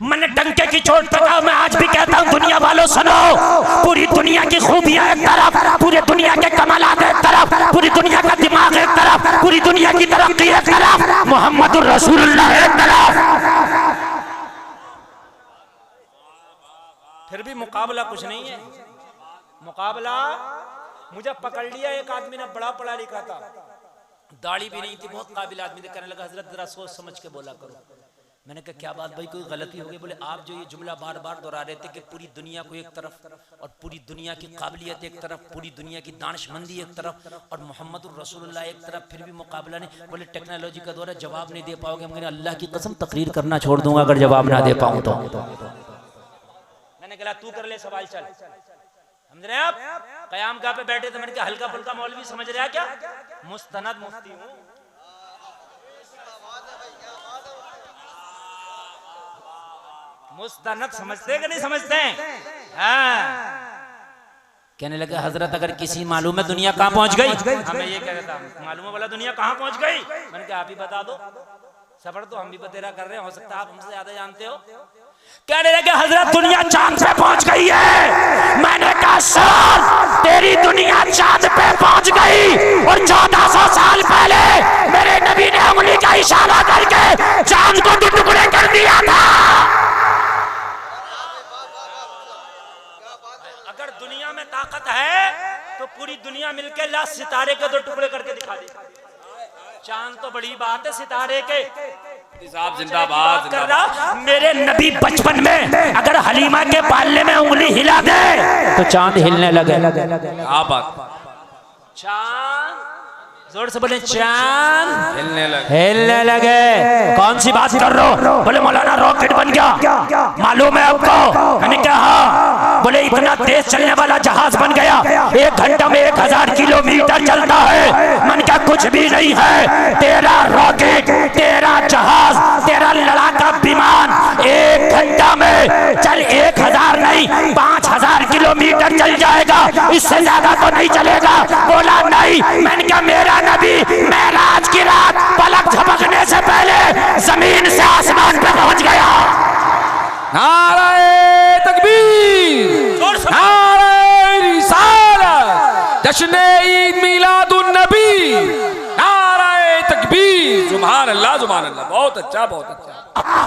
मैंने डंके की चोट पे कहा, मैं आज भी कहता हूँ दुनिया वालों सुनो, पूरी दुनिया की खूबियां एक तरफ, पूरी दुनिया के कमालात एक तरफ, पूरी दुनिया का दिमाग एक तरफ, पूरी दुनिया की तरक्की एक तरफ, मोहम्मदुर रसूलुल्लाह एक तरफ। फिर भी मुकाबला कुछ नहीं है। मुकाबला मुझे पकड़ लिया एक आदमी ने, बड़ा पढ़ा लिखा था, दाढ़ी भी नहीं थी, बहुत काबिल आदमी थे। कहने लगा हजरत जरा सोच समझ के बोला करो। मैंने कहा क्या बात भाई, कोई गलती हो गई? बोले आप जो ये जुमला बार बार दोहरा रहे थे कि पूरी दुनिया को एक तरफ और पूरी दुनिया की काबिलियत एक तरफ, पूरी दुनिया की दानिशमंदी एक तरफ और मोहम्मदुर रसूलुल्लाह एक तरफ, फिर भी मुकाबला नहीं। बोले टेक्नोलॉजी का दौर है, जवाब नहीं दे पाओगे। मैंने अल्लाह की कसम तकरीर करना छोड़ दूंगा अगर जवाब ना दे पाऊं तो। मैंने कहा तू कर ले सवाल, चल। समझ रहे आप? कयाम गाह पे बैठे थे, मैंने कहा हल्का फुल्का मौलवी समझ रहा क्या? मुस्तनद मुफ्ती हूँ। मुस्तनद समझते कि नहीं समझते? हाँ। कहने लगे हजरत अगर किसी मालूम है दुनिया कहाँ पहुंच गई? हमें ये कह रहा था मालूम है बोला दुनिया कहाँ पहुंच गई? मैंने कहा आप ही बता दो। सफर तो हम भी बतेरा कर रहे हैं, हो सकता है आप हमसे ज्यादा जानते हो। कहने लगे हजरत दुनिया चांद पे पहुंच गई है। मैंने कहा सर तेरी दुनिया चांद पे पहुंच गई और 1400 साल पहले मेरे नबी ने उंगली का इशारा करके चांद को दो टुकड़े कर दिया था। अगर दुनिया में ताकत है तो पूरी दुनिया मिलकर लाख सितारे के दो टुकड़े करके दिखा दे। चांद तो बड़ी बात है, सितारे के साहब जिंदाबाद कर रहा। मेरे नबी बचपन में अगर हलीमा के पालने में उंगली हिला दे तो चांद हिलने लगे। आप चांद जोर से बोले, चांद हिलने लगे। कौन सी बात कर रहे हो? बोले मौलाना रॉकेट बन गया, मालूम है आपको? मैंने कहा हाँ। बोले इतना तेज चलने वाला जहाज बन गया, 1 घंटा में 1000 किलोमीटर चलता है। मन का कुछ भी नहीं है, तेरा रॉकेट, तेरा जहाज, तेरा लड़ाका विमान 1 घंटा में चल 1000 नहीं 5000 किलोमीटर चल जाएगा, इससे ज्यादा तो नहीं चलेगा। बोला नहीं। मैंने कहा मेरा नबी मेराज की रात पलक झपकने से पहले जमीन से आसमान पे पहुंच गया। नारे तकबीर, नारे रिसालत, जश्न ईद मिलादुन नबी, नारे तकबीर, सुभान अल्लाह सुभान अल्लाह। बहुत अच्छा बहुत अच्छा।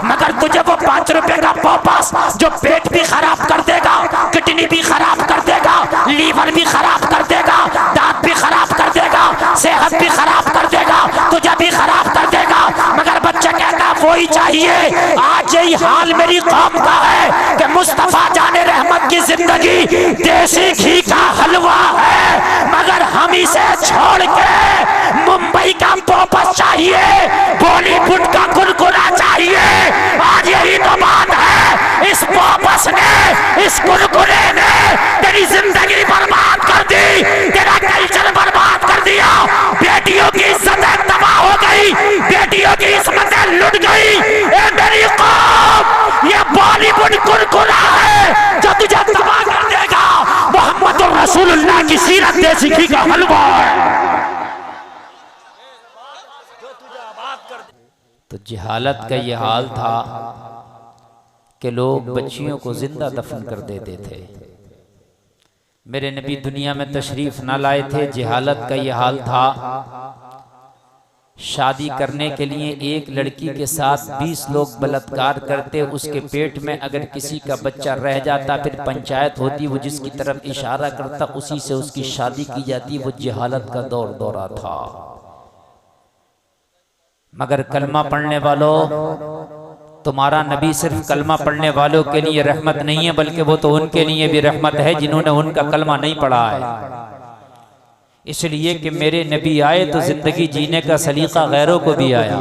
मगर तुझे वो 5 रुपए का पॉपास जो पेट भी खराब कर देगा, किडनी भी खराब कर देगा, लीवर भी खराब कर देगा, दांत भी खराब कर देगा, सेहत भी खराब कर देगा, तुझे भी खराब कर देगा। मगर बच्चा कहता वही चाहिए। आज यही हाल मेरी कौम का है कि मुस्तफा जाने रहमत की जिंदगी देसी घी का हलवा है, मगर हम इसे छोड़ के मुंबई का पॉपस चाहिए, बॉलीवुड का कुरकुरा चाहिए। आज यही तो बात है। इस पॉपस ने, इस कुरकुरे ने तेरी जिंदगी बर्बाद कर दी, तेरा कल्चर बर्बाद कर दिया। बेटियों की इज्जतें तबाह हो गई, बेटियों की इज्जतें लुट गई। ए मेरी कौम, ये बॉलीवुड कुरकुरा है जो तुझे तबाह कर देगा। मोहम्मद रसूलुल्लाह की सीरत देसी घी का हलवा है। तो जहालत का ये हाल था कि लोग बच्चियों को जिंदा दफन कर देते थे। मेरे नबी दुनिया में तशरीफ ना लाए थे, जहालत का ये हाल था। शादी करने के लिए एक लड़की के साथ 20 लोग बलात्कार करते, उसके पेट में अगर किसी का बच्चा रह जाता फिर पंचायत होती, वो जिसकी तरफ इशारा करता उसी से उसकी शादी की जाती। वो जहालत का दौरा था। मगर कलमा पढ़ने वालों, तुम्हारा नबी सिर्फ कलमा पढ़ने वालों के लिए रहमत नहीं है, बल्कि वो तो उनके लिए भी रहमत है जिन्होंने उनका कलमा नहीं पढ़ा है। इसलिए कि मेरे नबी आए तो जिंदगी जीने का सलीका गैरों को भी आया।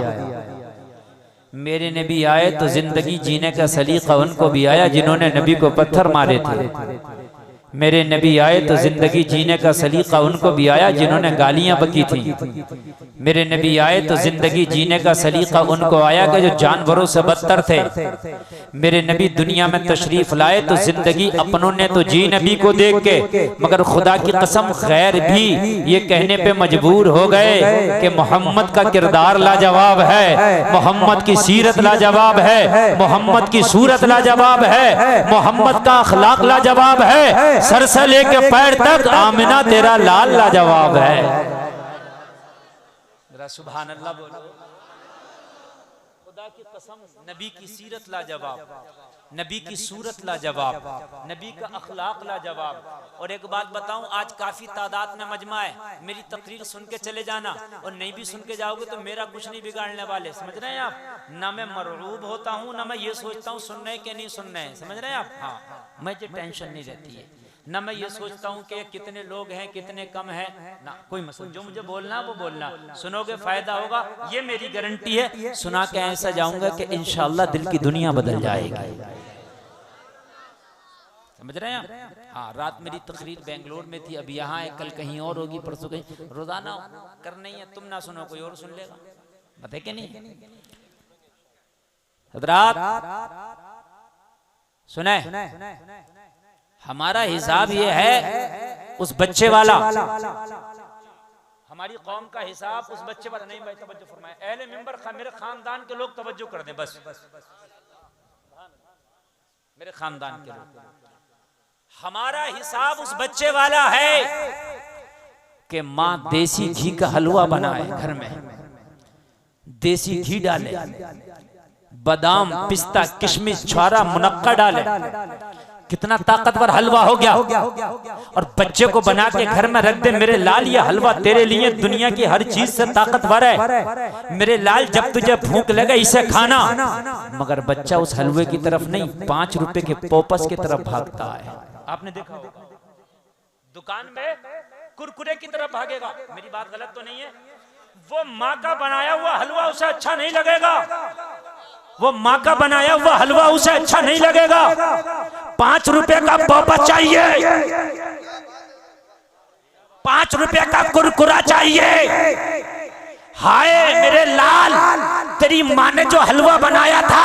मेरे नबी आए तो जिंदगी जीने का सलीका उनको भी आया जिन्होंने नबी को पत्थर मारे थे। मेरे नबी आए तो जिंदगी जीने का सलीका उनको भी आया जिन्होंने गालियां बकी थी। मेरे नबी आए तो जिंदगी जीने का सलीका उनको आया कि जो जानवरों से बदतर थे। मेरे नबी दुनिया में तशरीफ लाए तो जिंदगी अपनों ने तो जी नबी को देख के, मगर खुदा की कसम गैर भी ये कहने पे मजबूर हो गए कि मोहम्मद का किरदार लाजवाब है, मोहम्मद की सीरत लाजवाब है, मोहम्मद की सूरत लाजवाब है, मोहम्मद का अखलाक लाजवाब है, सर से लेके पैर तक आमिना तेरा लाल लाजवाब है। सुभान अल्लाह बोलो। खुदा की कसम नबी की सीरत लाजवाब, नबी की सूरत लाजवाब, नबी का अखलाक लाजवाब। और एक बात बताऊं, आज काफी तादाद में मजमा है, मेरी तकरीर सुन के चले जाना और नहीं भी सुन के जाओगे तो मेरा कुछ नहीं बिगाड़ने वाले, समझ रहे हैं आप। ना मैं मरऊब होता हूं, ना मैं ये सोचता हूं सुनना है कि नहीं सुनना है, समझ रहे हैं आप। हाँ, मुझे टेंशन नहीं रहती है, ना मैं ये सोचता हूँ कि कितने लोग हैं कितने कम हैं, ना कोई मसला। जो मुझे बोलना वो बोलना, सुनोगे फायदा होगा, ये मेरी गारंटी है। सुना के ऐसा जाऊंगा कि इंशाअल्लाह दिल की दुनिया बदल जाएगी, समझ रहे हैं आप। हाँ, रात मेरी तकरीर बेंगलोर में थी, अब यहाँ है, कल कहीं और होगी, परसों कहीं। रोजाना कर नहीं है, तुम ना सुनो कोई और सुन लेगा, बता के नहीं। रात सुने, हमारा हिसाब ये है उस बच्चे वाला, हमारी कौम का हिसाब उस बच्चे वाला नहीं। भाई तवज्जो फरमाए, अहले मिंबर मेरे खानदान के लोग तवज्जो कर दें बस, मेरे खानदान के लोग। हमारा हिसाब उस बच्चे वाला है कि माँ देसी घी का हलवा बनाए घर में, देसी घी डाले, बादाम पिस्ता किशमिश छुआरा मुनक्का डाले, कितना ताकतवर हलवा हो गया। और बच्चे को बना के घर में रख दे, मेरे लाल ये हलवा तेरे लिए दुनिया की हर चीज से ताकतवर है, मेरे लाल जब तुझे भूख लगे इसे खाना। मगर बच्चा उस हलवे की तरफ नहीं, 5 रुपए के पोपस की तरफ भागता है। आपने देखा होगा दुकान में कुरकुरे की तरफ भागेगा। मेरी बात गलत तो नहीं है? वो माँ का बनाया हुआ हलवा उसे अच्छा नहीं लगेगा, वो माँ का बनाया हुआ हलवा उसे अच्छा नहीं लगेगा। 5 रुपए का पोपस चाहिए, 5 रुपए का कुरकुरा चाहिए। हाय मेरे लाल, तेरी माँ ने जो हलवा बनाया था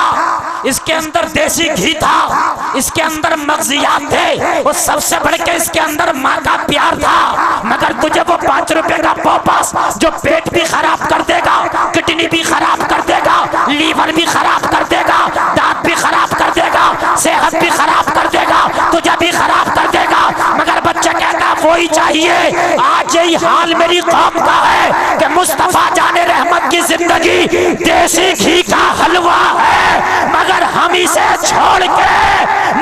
इसके अंदर देसी घी था, इसके अंदर मगजियात थे, वो सबसे बढ़ के इसके अंदर माँ का प्यार था। मगर तुझे वो 5 रुपए का पोपस जो पेट भी खराब कर देगा, किडनी भी खराब कर देगा, लीवर भी खराब कर देगा, दांत भी खराब कर देगा, सेहत भी खराब कर देगा, तुझे भी खराब कर देगा। मगर बच्चा कहता वो ही चाहिए। आज यही हाल मेरी कौम का है कि मुस्तफा जाने रहमत की जिंदगी देसी घी का हलवा है, मगर हम इसे छोड़ के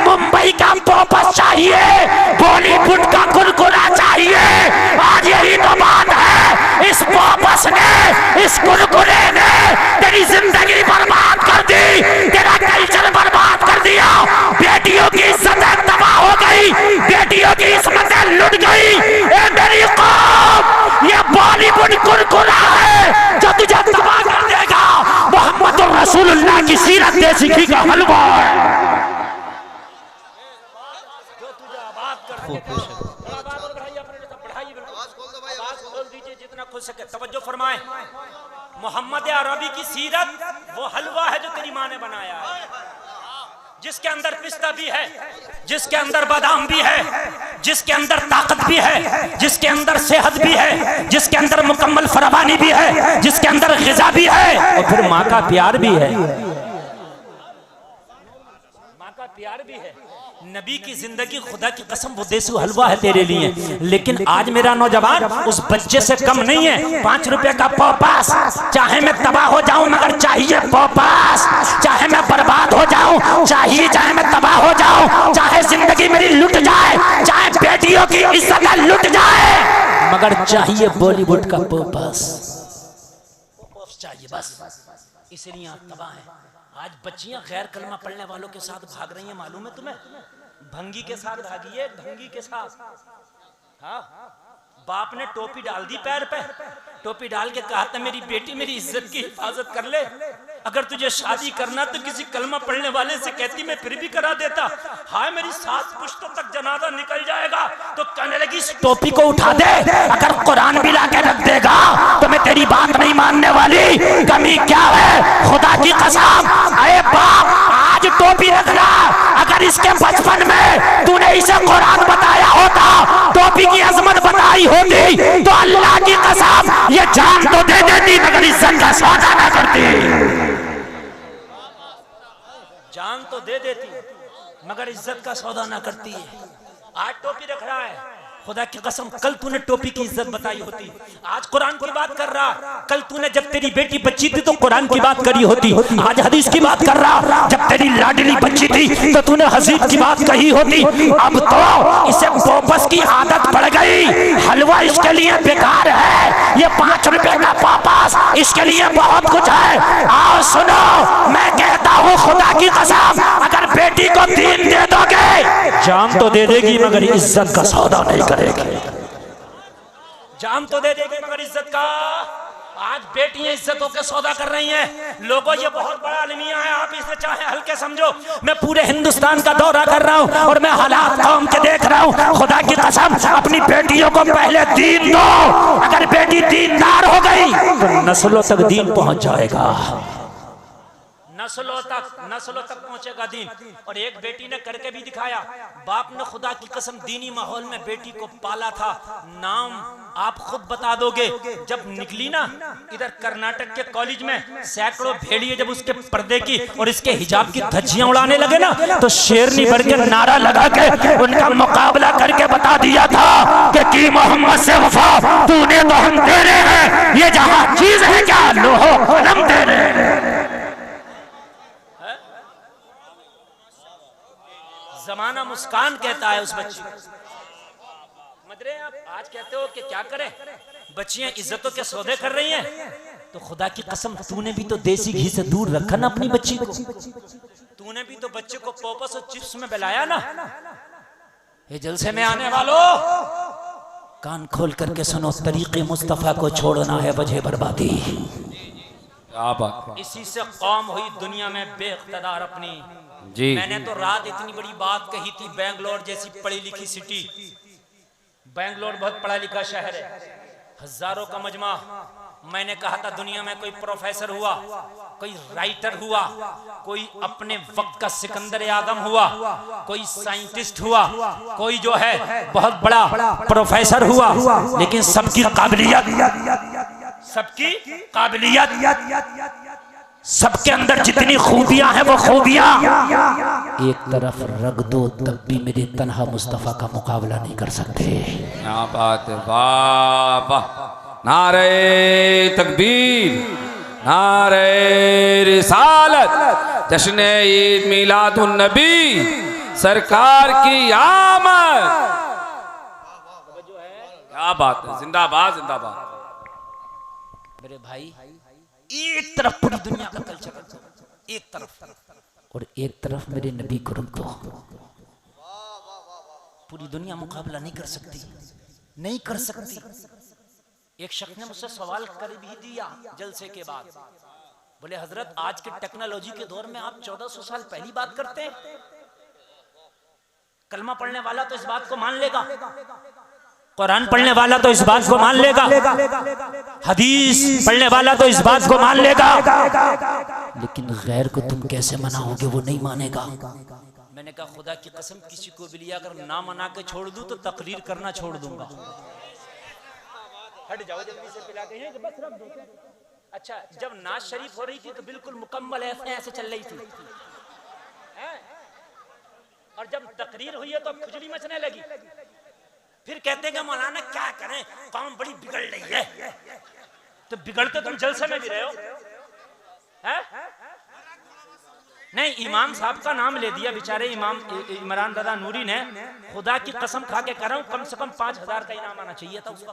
मुंबई का पोपस चाहिए, बॉलीवुड का कुरकुरा चाहिए। आज यही तो बात है, इस पोपस ने, इस कुरकुरे ने तेरी जिंदगी बर्बाद कर दी, तेरा कल्चर बर्बाद कर दिया। बेटियों की इज्जतें तबाह हो गई, बेटियों की इज्जतें लुट गई। ए मेरी कौम, ये बॉलीवुड कुरकुरा है जो तुझे तबाह कर देगा। मोहम्मद रसूलुल्लाह की सीरत देसी घी का हलवा है। जितना खुल सके तवज्जो फरमाए। मोहम्मद अरबी की सीरत वो हलवा है जो तेरी माँ ने बनाया है, जिसके अंदर पिस्ता भी है, जिसके अंदर बादाम भी है, जिसके अंदर ताकत भी है, जिसके अंदर सेहत भी है, जिसके अंदर मुकम्मल फरावानी भी है, जिसके अंदर ग़िज़ा भी है, और फिर माँ का प्यार भी है, माँ का प्यार भी है। नबी की जिंदगी खुदा की कसम वो देसी हलवा है तेरे लिए। लेकिन आज मेरा नौजवान उस बच्चे से कम नहीं है। 5 रुपए का पोपस, चाहे मैं तबाह हो जाऊं मगर चाहिए पोपस, चाहे मैं बर्बाद हो जाऊं चाहिए, चाहे मैं तबाह हो जाऊं, चाहे जिंदगी मेरी लुट जाए, चाहे बेटियों की इज्जत लुट जाए, मगर चाहिए बॉलीवुड का पोपस चाहिए बस। इसलिए आप तबाह है। आज बच्चियां गैर कलमा पढ़ने वालों के साथ भाग रही हैं, मालूम है तुम्हें? भंगी के साथ भागी है, भंगी के साथ। हाँ, बाप ने टोपी डाल दी पैर पे, टोपी डाल के कहा था मेरी बेटी मेरी इज्जत की हिफाजत कर ले। अगर तुझे शादी करना तो किसी कलमा पढ़ने वाले से कहती, मैं फिर भी करा देता। हाय मेरी 7 पुश्तों तक जनाजा निकल जाएगा। तो कहने लगी टोपी को उठा दे, अगर कुरान भी ला के रख देगा तो मैं तेरी बात नहीं मानने वाली। कमी क्या है खुदा की कसम। अरे बाप आज टोपी रखना, अगर इसके बचपन में तूने इसे कुरान बताया होता, टोपी की अजमत बताई होती, तो अल्लाह की कसम ये जान तो दे देती मगर इज्जत का सौदा ना करती। जान तो दे देती मगर इज्जत का सौदा ना करती है। आज टोपी रख रहा है, खुदा की कसम कल तूने टोपी की इज्जत बताई होती। आज कुरान की बात कर रहा, कल तूने जब तेरी बेटी बच्ची थी तो कुरान की बात करी होती। आज हदीस की बात कर रहा, जब तेरी लाडली बच्ची थी तो तूने हदीस की बात कही होती। अब तो इसे पोपस की आदत पड़ गई, हलवा इसके लिए बेकार है, ये 5 रुपए का पापास इसके लिए बहुत कुछ है। आओ सुनो, मैं कहता हूँ खुदा की कसम, अगर बेटी को दीन दे दोगे जान तो दे देगी मगर इज्जत का सौदा नहीं करेगी। जान तो दे देगी मगर इज्जत का। आज बेटियां इज्जतों के सौदा कर रही हैं। लोगों ये बहुत बड़ा अलमिया है, आप इसे चाहे हल्के समझो। मैं पूरे हिंदुस्तान का दौरा कर रहा हूं और मैं हालात कौम के देख रहा हूं। खुदा की कसम अपनी बेटियों को पहले दीन दो, अगर बेटी दीनदार हो गई तो नस्लों तक दीन पहुंच जाएगा। नस्लों तक पहुंचेगा दीन। और एक बेटी ने करके भी दिखाया। बाप ने खुदा की कसम दीनी माहौल में बेटी को पाला था। नाम आप खुद बता दोगे। जब निकली ना इधर कर्नाटक के कॉलेज में, सैकड़ों भेड़िए जब उसके पर्दे की और इसके हिजाब की धज्जियां उड़ाने लगे ना, तो शेरनी भर के नारा लगा के उनका मुकाबला करके बता दिया था कि मोहम्मद से वफा तूने तो हम तेरे हैं, ये जहां चीज है क्या लोहो कलम तेरे। जमाना मुस्कान कहता है उस बच्ची मदरे। आप आज कहते हो कि क्या करें, बच्चियां इज्जतों के सौदे कर रही हैं, तो खुदा की कसम तूने भी तो देसी घी से दूर रखा ना अपनी बच्ची को। तूने भी तो बच्चे को पोपस और चिप्स में बलाया ना। ये जलसे में आने वालों कान खोल करके सुनो, तरीके मुस्तफा को छोड़ना है वजह बर्बादी। इसी से कौम हुई दुनिया में बेइख्तिदार अपनी। जी मैंने तो रात इतनी बड़ी बात कही थी, बेंगलोर जैसी पढ़ी लिखी सिटी, बेंगलोर बहुत पढ़ा लिखा शहर है, हजारों का मजमा। मैंने कहा था दुनिया में कोई प्रोफेसर हुआ, कोई राइटर हुआ, कोई अपने वक्त का सिकंदर आदम हुआ, कोई साइंटिस्ट हुआ, कोई जो है बहुत बड़ा प्रोफेसर हुआ, लेकिन सबकी काबिलियत सबके अंदर जितनी खूबियां हैं वो खूबियां एक तरफ रख दो तब भी मेरे तन्हा मुस्तफा का मुकाबला नहीं कर सकते। क्या बात है, वाह वाह। नारे तकबीर, नारे रिसालत, जश्न ईद मिलादुन नबी, सरकार की आमद। क्या बात है, जिंदाबाद जिंदाबाद। मेरे भाई एक तरफ पूरी दुनिया का कल्चर रख दो, एक तरफ, और एक तरफ मेरे नबी को रख दो। पूरी दुनिया मुकाबला नहीं कर सकती, नहीं कर सकती। एक शख्स ने मुझसे सवाल कर भी दिया जलसे के बाद, बोले हजरत आज के टेक्नोलॉजी के दौर में आप 1400 साल पहली बात करते हैं। कलमा पढ़ने वाला तो इस बात को मान लेगा, कुरान पढ़ने वाला तो इस बात को मान लेगा, हदीस पढ़ने वाला तो इस बात को मान लेगा, लेकिन गैर को तुम कैसे मनाओगे, वो नहीं मानेगा। मैंने कहा खुदा की कसम किसी को भी लिया अगर ना मना के छोड़ दूं तो तकरीर करना छोड़ दूंगा। हट जाओ जल्दी से, पिला गए हैं बस रख दो। अच्छा जब नाज शरीफ हो रही थी तो बिल्कुल मुकम्मल ऐसे चल रही थी, और जब तकरीर हुई है तो खुजली मचने लगी। फिर कहते हैं मौलाना क्या करें, कौम बड़ी बिगड़ रही है। तो बिगड़ते तुम जलसे में भी रहे हो, हैं? नहीं, इमाम साहब का नाम ले दिया बेचारे इमाम इमरान रजा नूरी ने। खुदा की कसम खा के कह रहा हूं कम से कम 5000 का इनाम आना चाहिए था उसका।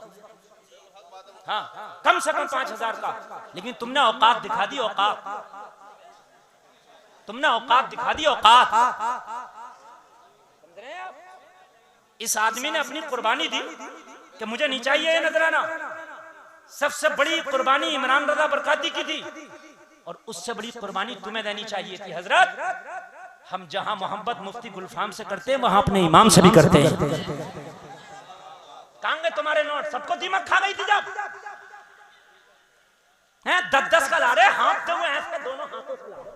हाँ कम से कम 5000 का, लेकिन तुमने औकात दिखा दी, औकात तुमने औकात दिखा दी, औकात। इस आदमी ने अपनी कुर्बानी दी कि मुझे नहीं चाहिए ये नजराना। सबसे बड़ी कुर्बानी इमरान रजा बरकाती की थी। और उससे बड़ी कुर्बानी तुम्हें देनी चाहिए थी हजरत। हम जहां मोहब्बत मुफ्ती गुलफाम से करते हैं वहां अपने इमाम से भी करते हैं। कहां गए तुम्हारे नोट? सबको दीमक खा गई थी जब हैं 10-10 का ला रहे हाँफते हुए, ऐसे दोनों हाथों से ला रहे,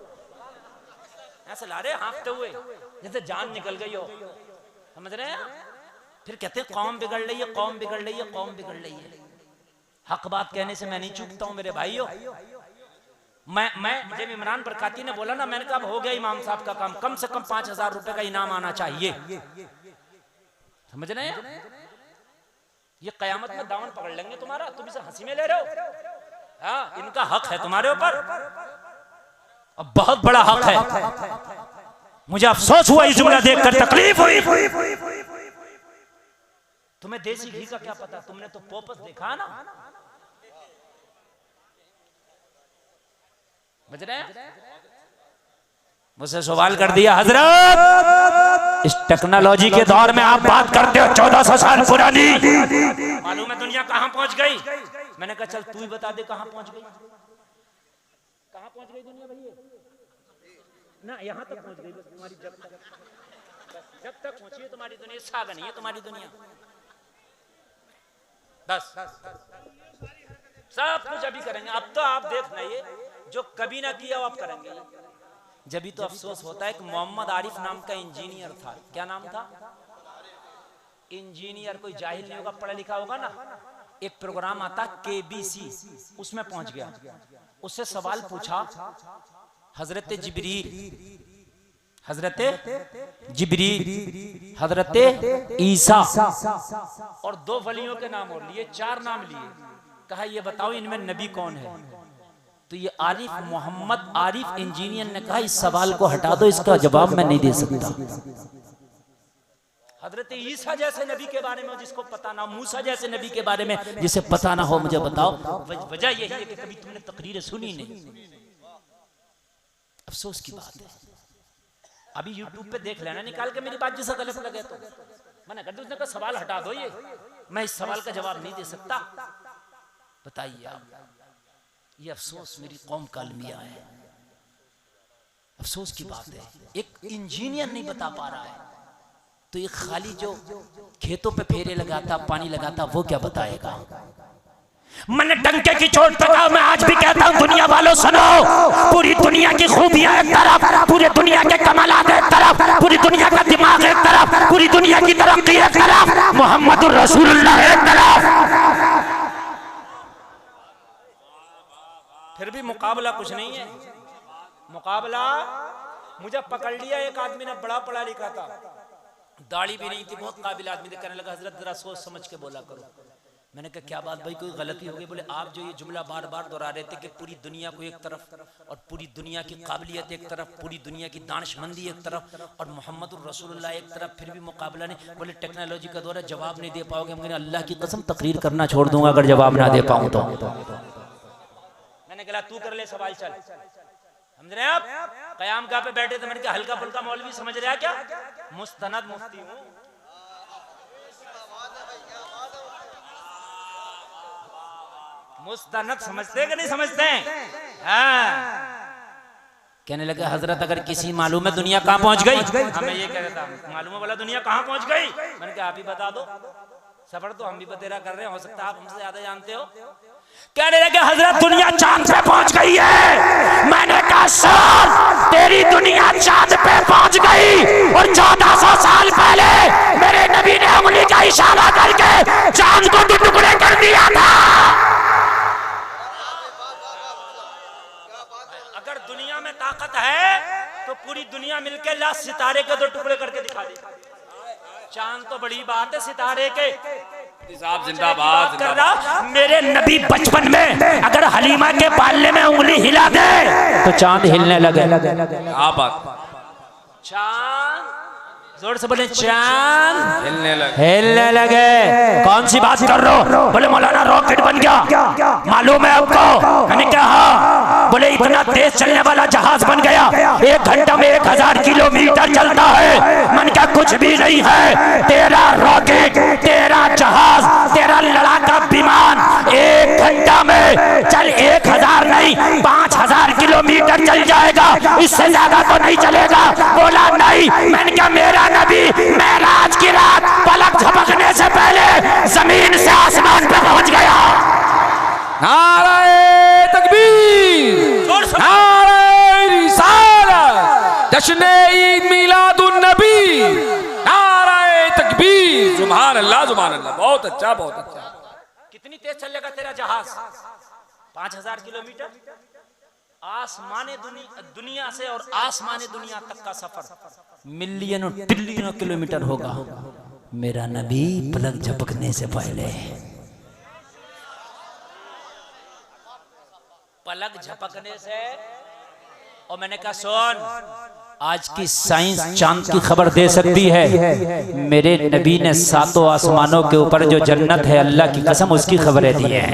ऐसे ला रहे हाँफते हुए जैसे जान निकल गई हो, समझ रहे हैं? फिर कहते हैं कौम बिगड़ रही है, कौम बिगड़ रही है, कौम बिगड़ रही है। हक बात कहने से मैं नहीं चूकता हूं मेरे भाइयों। मैं जब इमरान बरकाती ने बोला ना, मैंने कहा हो गया इमाम साहब का काम, कम से कम 5,000 रुपए का इनाम आना चाहिए। समझ रहे हैं? ये कयामत में दामन पकड़ लेंगे तुम्हारा, तुम इसे हंसी में ले रहे हो। हाँ, इनका हक है तुम्हारे ऊपर, अब बहुत बड़ा हक है। मुझे अफसोस हुआ इस जुमला देखकर, तकलीफ हुई। तुम्हें देसी घी का क्या पता, तुमने तो पोपस देखा ना। समझ रहे हैं? मुझसे सवाल कर दिया हजरत, इस टेक्नोलॉजी के दौर में आप बात करते हो 1400 साल पुरानी, मालूम है दुनिया कहां पहुंच गई? मैंने कहा चल तू ही बता दे कहां पहुंच गई, कहां पहुंच गई दुनिया भैया? ना यहां तक पहुंच गई बस तुम्हारी, जब तक पहुंची है तुम्हारी दुनिया, सागा नहीं है तुम्हारी दुनिया। बस सब कुछ अभी करेंगे। अब तो आप देख रहे जो कभी ना किया आप करेंगे। जब भी तो अफसोस होता है कि मोहम्मद आरिफ नाम का इंजीनियर था, क्या नाम था? इंजीनियर, कोई जाहिल नहीं होगा, पढ़ा लिखा होगा ना। एक प्रोग्राम आता KBC, उसमें पहुंच गया, उससे सवाल पूछा हजरत जिब्रील, हजरत जिब्रील, हजरत ईसा और 2 वलियों के नाम और लिए, 4 नाम लिए। कहा ये बताओ इनमें नबी कौन है? तो ये आरिफ, मोहम्मद आरिफ इंजीनियर ने कहा इस सवाल को हटा दो, इसका जवाब मैं नहीं दे सकता। हजरत ईसा जैसे नबी के बारे में जिसको पता ना हो, मूसा जैसे नबी के बारे में जिसे पता ना हो, मुझे बताओ। वजह यही है कि कभी तुमने तकरीर सुनी नहीं। अफसोस की बात है। अभी YouTube पे देख लेना, निकाल के मेरी बात जैसा गलत लगे तो मैंने कर दूसरे का सवाल हटा दो, ये मैं इस सवाल का जवाब नहीं दे सकता। बताइए आप, ये अफसोस मेरी कौम का अलमिया है। अफसोस की बात है, एक इंजीनियर नहीं बता पा रहा है, तो ये खाली जो खेतों पे फेरे लगाता, पानी लगाता, वो क्या बताएगा? मैंने डंके की चोट पे कहा, मैं आज भी कहता हूं दुनिया वालों सुनो, पूरी दुनिया की खूबियां एक तरफ, पूरी दुनिया के कमालात एक तरफ, पूरी दुनिया का दिमाग एक तरफ, पूरी दुनिया की तरक्की एक तरफ, मोहम्मदुर रसूलुल्लाह एक तरफ। फिर भी मुकाबला कुछ नहीं है। मुकाबला मुझे पकड़ लिया एक आदमी ने, बड़ा पढ़ा लिखा था, दाढ़ी भी नहीं थी, बहुत काबिल आदमी थे। कहने लगा हजरत जरा सोच समझ के बोला करो। मैंने कहा क्या बात भाई, कोई गलती हो गई? बोले आप जो ये जुमला बार बार दोहरा रहे थे कि पूरी दुनिया को एक तरफ और पूरी दुनिया की काबिलियत एक तरफ, पूरी दुनिया की दानिशमंदी एक तरफ और मोहम्मदुर रसूलुल्लाह एक तरफ, फिर भी मुकाबला नहीं। बोले टेक्नोलॉजी का दौर है, जवाब नहीं दे पाओगे। मैंने अल्लाह की कसम तकरीर करना छोड़ दूंगा अगर जवाब ना दे पाऊं तो। मैंने कहा तू कर ले सवाल, चल। समझ रहे आप? कयाम गाह पे बैठे थे, मैंने कहा हल्का फुल्का मौलवी समझ रहा क्या? मुस्तनद मुफ्ती हूं। मुस्तनद समझते कि नहीं समझते? हाँ। कहने लगे हजरत अगर किसी मालूम है दुनिया कहाँ पहुंच गई? हमें ये कह रहा था मालूम है, बोला दुनिया कहाँ पहुंच गई? मैंने कहा आप ही बता दो। सफर तो हम भी बतेरा कर रहे हैं, हो सकता है आप हमसे ज्यादा जानते हो। कहने लगे हजरत दुनिया चांद पे पहुंच गई है। मैंने कहा सर तेरी दुनिया चांद पे पहुंच गई और 1400 साल पहले मेरे नबी ने उंगली का इशारा करके चांद को 2 टुकड़े कर दिया था। अगर दुनिया में ताकत है तो पूरी दुनिया मिलकर लाख सितारे के 2 टुकड़े करके दिखा दे। चांद तो बड़ी बात है, सितारे के साहब जिंदाबाद कर रहा। मेरे नबी बचपन में अगर हलीमा के पालने में उंगली हिला दे तो चांद हिलने लगे। आप चांद जोर से बोले, चांद हिलने लगे। कौन सी बात कर रहे हो? बोले मौलाना रॉकेट बन गया, मालूम है आपको? मैंने कहा हाँ। बोले इतना तेज चलने वाला जहाज बन गया, 1 घंटा में 1000 किलोमीटर चलता है। मैंने कहा कुछ भी नहीं है, तेरा रॉकेट, तेरा जहाज, तेरा लड़ाका विमान 1 घंटा में चल 1000 नहीं 5000 किलोमीटर मीटर चल जाएगा, इससे ज्यादा तो नहीं चलेगा। बोला नहीं। मैंने कहा मेरा नबी मेराज की रात पलक झपकने से पहले जमीन से आसमान पे पहुंच गया। नारे तकबीर, नारे रिसालत, जश्न ईद मिलादुन नबी, नारे तकबीर, सुभान अल्लाह सुभान अल्लाह। बहुत अच्छा बहुत अच्छा। कितनी तेज चलेगा तेरा जहाज? 5000 किलोमीटर। आसमाने दुनिया से और आसमाने दुनिया तक का सफर मिलियनों ट्रिलियनों किलोमीटर होगा। मेरा नबी पलक झपकने से पहले, पलक झपकने से। और मैंने कहा सुन, आज की साइंस चांद की खबर दे सकती है। मेरे नबी ने 7 आसमानों के ऊपर जो जन्नत है, अल्लाह की कसम उसकी खबरें दी है।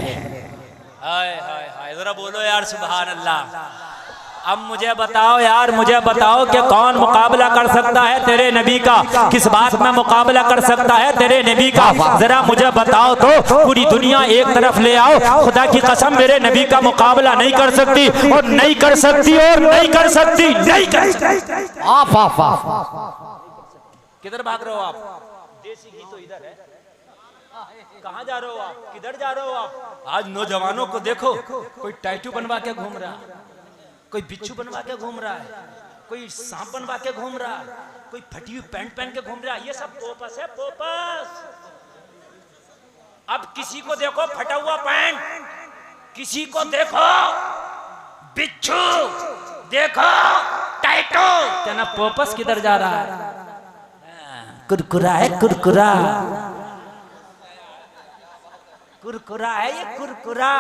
हाय हाय हाय, जरा बोलो यार सुभान अल्लाह। अब मुझे बताओ यार, मुझे बताओ कि कौन मुकाबला कर सकता है तेरे नबी का? किस बात में मुकाबला कर सकता है तेरे नबी का? जरा मुझे बताओ तो। पूरी दुनिया एक तरफ ले आओ, खुदा की कसम मेरे नबी का मुकाबला नहीं कर सकती, और नहीं कर सकती, और नहीं कर सकती, नहीं कर सकती। किधर भाग रहे हो आप? देसी घी तो इधर है। कहाँ जा रहे हो आप? किधर जा रहे हो आप? आज नौजवानों को देखो, कोई टैटू बनवा के घूम रहा है, कोई बिच्छू बनवा के घूम रहा है, कोई सांप बनवा के घूम रहा है, कोई फटी हुई पैंट पहन के घूम रहा है। ये सब पोपस है, पोपस। अब किसी को देखो फटा हुआ पैंट, किसी को देखो बिच्छू, देखो टैटू, कहना पोपस किधर जा रहा है? कुरकुरा है, कुरकुरा, कुरकुरा है ये, कुरकुरा।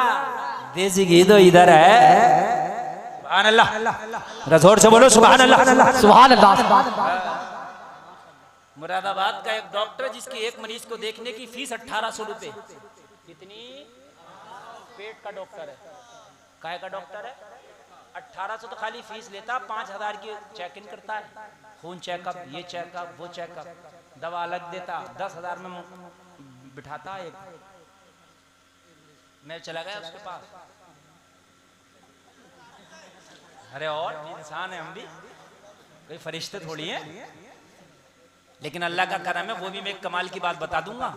देसी घी तो इधर है। सुभान अल्लाह, जोर से बोलो सुभान अल्लाह, सुभान अल्लाह। मुरादाबाद का एक डॉक्टर, जिसकी एक मरीज को देखने की फीस 1800 रुपए। कितनी? पेट का डॉक्टर है, काय का डॉक्टर है? 1800 तो खाली फीस लेता, 5000 की चेक इन करता है, खून चेकअप, ये चेकअप, वो चेकअप, दवा अलग देता, 10,000 में बिठाता है। मैं चला गया उसके पास। अरे और इंसान है हम भी, कोई फरिश्ते थोड़ी हैं। लेकिन अल्लाह का करम है, वो भी मैं एक कमाल की बात बता दूंगा।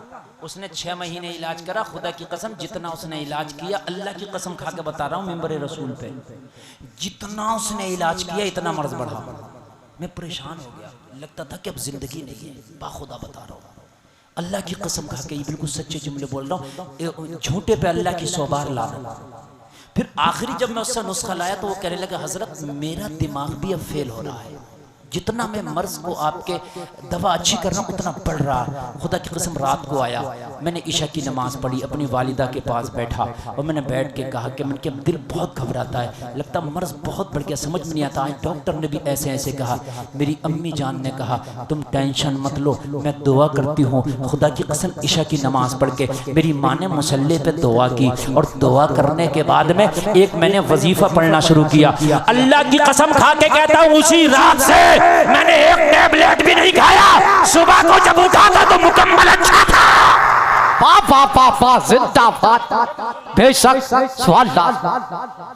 उसने 6 महीने इलाज करा, खुदा की कसम जितना उसने इलाज किया, अल्लाह की कसम खा के बता रहा हूँ मिंबर रसूल पे, जितना उसने इलाज किया इतना मर्ज बढ़ा। मैं परेशान हो गया, लगता था कि अब जिंदगी नहीं है। बाखुदा बता रहा हूँ, अल्लाह की कसम खा के, ये बिल्कुल सच्चे जुमले बोल रहा हूँ, झूठे पे अल्लाह की 100 बार लाना। फिर आखिरी जब मैं उससे नुस्खा लाया तो वो कहने लगा, हजरत मेरा दिमाग भी अब फेल हो रहा है, जितना मैं मर्ज को आपके दवा अच्छी कर रहा हूँ उतना बढ़ रहा। खुदा की कसम रात को आया, मैंने ईशा की नमाज पढ़ी, अपनी वालिदा के पास बैठा और मैंने बैठ के कहा कि मैंने दिल बहुत घबराता है, लगता मर्ज बहुत बढ़ गया, समझ में नहीं आता। आज डॉक्टर ने भी ऐसे ऐसे कहा। मेरी अम्मी जान ने कहा तुम टेंशन मत लो, मैं दुआ करती हूँ। खुदा की कसम ईशा की नमाज पढ़ के मेरी माँ ने मुसल्ले पे दुआ की, और दुआ करने के बाद में एक मैंने वजीफा पढ़ना शुरू किया। अल्लाह की कसम खा के कहता हूँ, उसी रात से मैंने एक टेबलेट भी नहीं खाया। सुबह को जब उठा था तो मुकम्मल अच्छा था। बेशक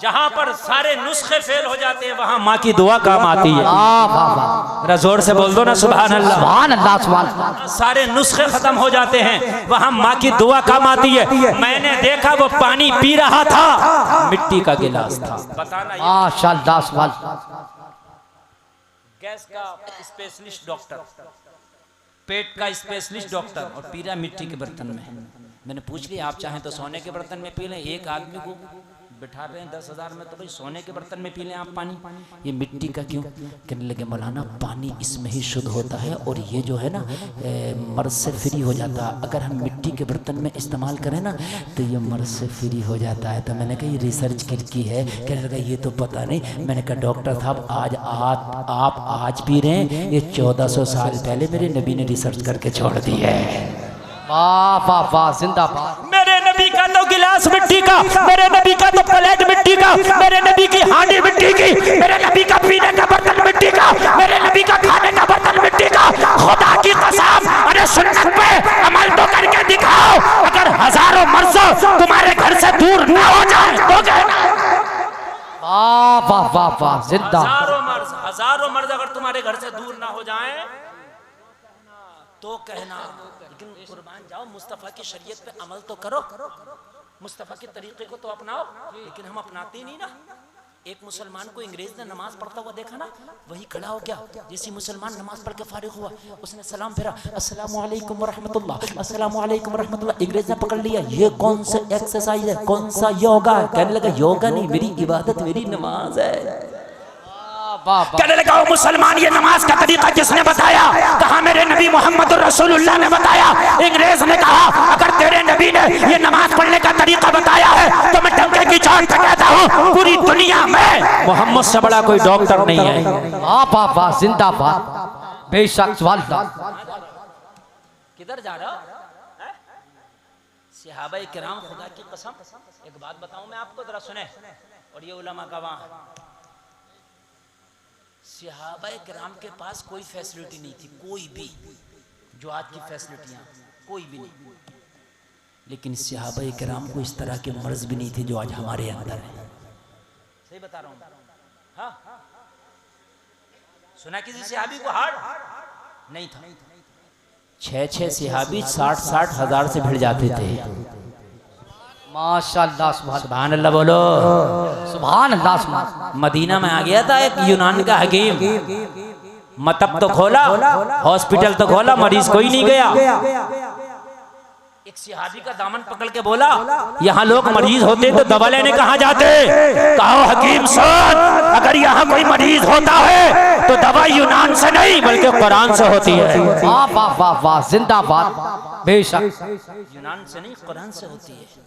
जहाँ पर सारे नुस्खे फेल हो जाते हैं वहाँ माँ की दुआ काम आती है। जोर से बोल दो ना सुभान अल्लाह, सुभान अल्लाह, सुभान अल्लाह। सारे नुस्खे खत्म हो जाते हैं वहाँ माँ की दुआ काम आती है। मैंने देखा वो पानी पी रहा था, मिट्टी का गिलास था। बताना गैस का स्पेशलिस्ट डॉक्टर, पेट का स्पेशलिस्ट डॉक्टर, और पी रहा मिट्टी के बर्तन में। मैंने पूछ लिया आप चाहें तो सोने के बर्तन में पी लें, एक आदमी को बिठा रहे हैं 10,000 में, तो भाई सोने के बर्तन में पी लें आप पानी, ये मिट्टी का क्यों? कहने लगे मौलाना पानी इसमें ही शुद्ध होता है और ये जो है ना मर्ज से फ्री हो जाता है। अगर हम मिट्टी के बर्तन में इस्तेमाल करें ना तो ये मर्ज से फ्री हो जाता है। तो मैंने कहा ये रिसर्च की है? कहने लगा ये तो पता नहीं। मैंने कहा डॉक्टर साहब आज आप आज पी रहे हैं, ये 1400 साल पहले मेरे नबी ने रिसर्च करके छोड़ दी है। मेरे नबी का तो गिलास मिट्टी का, मेरे नबी का तो प्लेट मिट्टी का, मेरे नबी की हांडी मिट्टी की, मेरे नबी का पीने का बर्तन मिट्टी का, मेरे नबी का खाने का बर्तन मिट्टी का। खुदा की कसम, अरे सुन्नत पे अमल तो करके दिखाओ। अगर हजारों मर्ज तुम्हारे घर से दूर ना हो जाए तो कहना वाह वाह वाह, जिंदा। हजारों मर्द अगर तुम्हारे घर से दूर ना हो जाएं तो कहना, लेकिन कुर्बान जाओ, मुस्तफा की शरीयत पे अमल तो करो, मुस्तफा के तरीके को तो अपनाओ। लेकिन हम अपनाते ही नहीं ना। एक मुसलमान को अंग्रेज ने नमाज पढ़ता हुआ देखा ना, वही खड़ा हो गया। जैसे मुसलमान नमाज पढ़ के फारिग हुआ, उसने सलाम फेरा, अस्सलामु अलैकुम वरहमतुल्लाह, अस्सलामु अलैकुम वरहमतुल्लाह। अंग्रेज ने पकड़ लिया, ये कौन सा एक्सरसाइज है, कौन सा योगा है? कहने लगा योगा नहीं, मेरी इबादत, मेरी नमाज है। कहने लगा वो मुसलमान, ये नमाज का तरीका किसने बताया? कहा मेरे नबी मोहम्मद रसूलुल्लाह ने बताया। अंग्रेज ने कहा अगर तेरे नबी ने ये नमाज पढ़ने का तरीका बताया है तो मैं डंके की चोट पे कहता हूँ पूरी दुनिया में मोहम्मद से बड़ा कोई डॉक्टर नहीं है। वाह जिंदाबाद, बेशक। किधर जा रहा हो? सहाबा किराम, खुदा की कसम एक बात बताऊं मैं आपको, जरा सुने, और ये उलमा का वहां सहाबा किराम के पास कोई फैसिलिटी नहीं थी, कोई भी, जो आज की फैसिलिटियां, कोई भी नहीं। लेकिन सहाबा किराम को इस तरह के मर्ज भी नहीं थे जो आज हमारे अंदर है। सही बता रहा हूं। हाँ, सुना किसी सहाबी को हार्ट नहीं था। 6 सहाबी 60 हजार से भिड़ जाते थे। माशाअल्लाह, सुभान अल्लाह बोलो, सुभान अल्लाह। मदीना में आ गया था एक यूनान का हकीम, मतब तो खोला, हॉस्पिटल तो खोला, मरीज कोई नहीं गया। एक सहाबी का दामन पकड़ के बोला, यहाँ लोग मरीज होते तो दवा लेने कहाँ जाते? कहो हकीम सुन, अगर यहाँ कोई मरीज होता है तो दवा यूनान से नहीं बल्कि कुरान से होती है। वाह वाह वाह वाह, जिंदाबाद, बेशक। यूनान से नहीं, कुरान से होती है।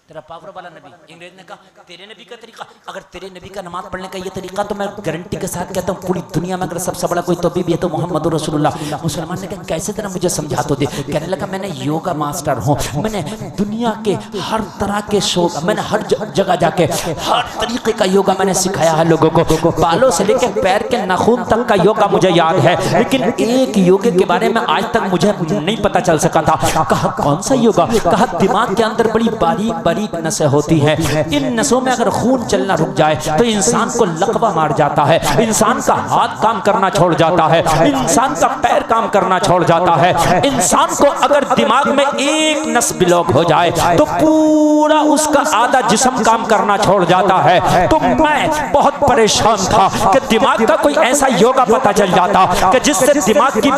तेरा पावर वाला नबी। अंग्रेज ने कहा तेरे नबी का तरीका, अगर तेरे नबी का नमाज पढ़ने का ये तरीका, तो मैं गारंटी के साथ कहता हूँ पूरी दुनिया में अगर सबसे बड़ा कोई तबीब है तो मोहम्मद रसूलुल्लाह। मुसलमान ने कहा कैसे तेरा मुझे समझा तो दे। कहने लगा मैंने योगा मास्टर हूँ, मैंने दुनिया के हर तरह के शो, मैंने हर जगह जाके हर तरीके का योगा मैंने सिखाया है लोगों को, बालों से लेकर पैर के नाखून तक का योगा मुझे याद है। लेकिन एक योगे के बारे में आज तक मुझे नहीं पता चल सका था। कहा कौन सा योगा? कहा दिमाग के अंदर बड़ी बारीक नसें होती हैं, इन नसों में अगर खून चलना रुक जाए तो इंसान को लकवा मार जाता है, इंसान का हाथ काम करना छोड़ जाता है, इंसान का पैर काम करना छोड़ जाता है। इंसान को अगर दिमाग में एक नस ब्लॉक हो जाए तो पूरा उसका आधा जिस्म काम करना छोड़ जाता है। तो मैं बहुत परेशान था कि दिमाग का कोई ऐसा योगा पता चल जाता कि जिससे दिमाग की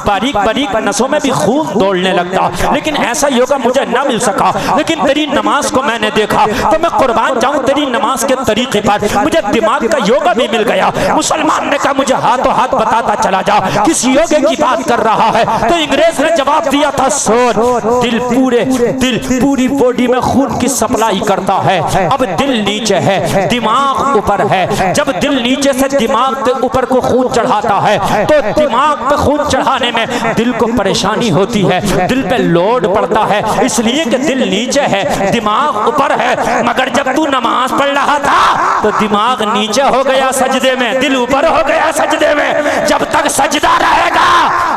बारीक नसों में भी खून दौड़ने लगता, लेकिन ऐसा योगा मुझे न मिल सका। लेकिन तेरी नमाज को मैंने देखा तो मैं कुर्बान जाऊं तेरी नमाज के तरीके पर मुझे दिमाग का योगा भी मिल गया। मुसलमान ने कहा मुझे हाथों हाथ बताता चला जा किस योगे की बात कर रहा है। तो अंग्रेज ने जवाब दिया था सोच, दिल पूरी बॉडी में खून की सप्लाई करता है। अब दिल नीचे है, दिमाग ऊपर है। जब दिल नीचे से दिमाग के ऊपर को खून चढ़ाता है तो दिमाग पे खून चढ़ाने में दिल को परेशानी होती है, दिल पे लोड पड़ता है, इसलिए कि दिल नीचे है, दिमाग ऊपर है। मगर जब तू नमाज पढ़ रहा था तो दिमाग नीचे हो गया सजदे में, दिल ऊपर हो गया सजदे में। जब तक सजदा रहेगा,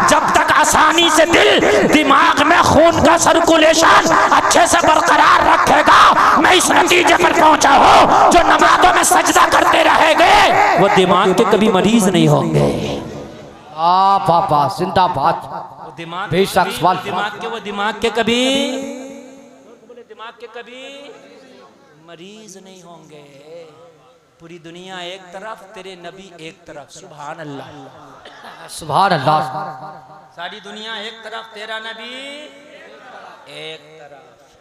जब तक आसानी से दिल दिमाग में खून का सर्कुलेशन अच्छे से बरकरार रखेगा, मैं इस नतीजे पर पहुंचा हूं जो नमाजों में सजदा करते रहेंगे वो दिमाग के कभी मरीज नहीं होंगे। बाबा जिंदाबाद, बेशक। दिमाग के कभी मरीज नहीं होंगे। पूरी दुनिया एक तरफ, तेरे नबी एक तरफ। सुभान अल्लाह, सुभान अल्लाह। सारी दुनिया एक तरफ, तेरा नबी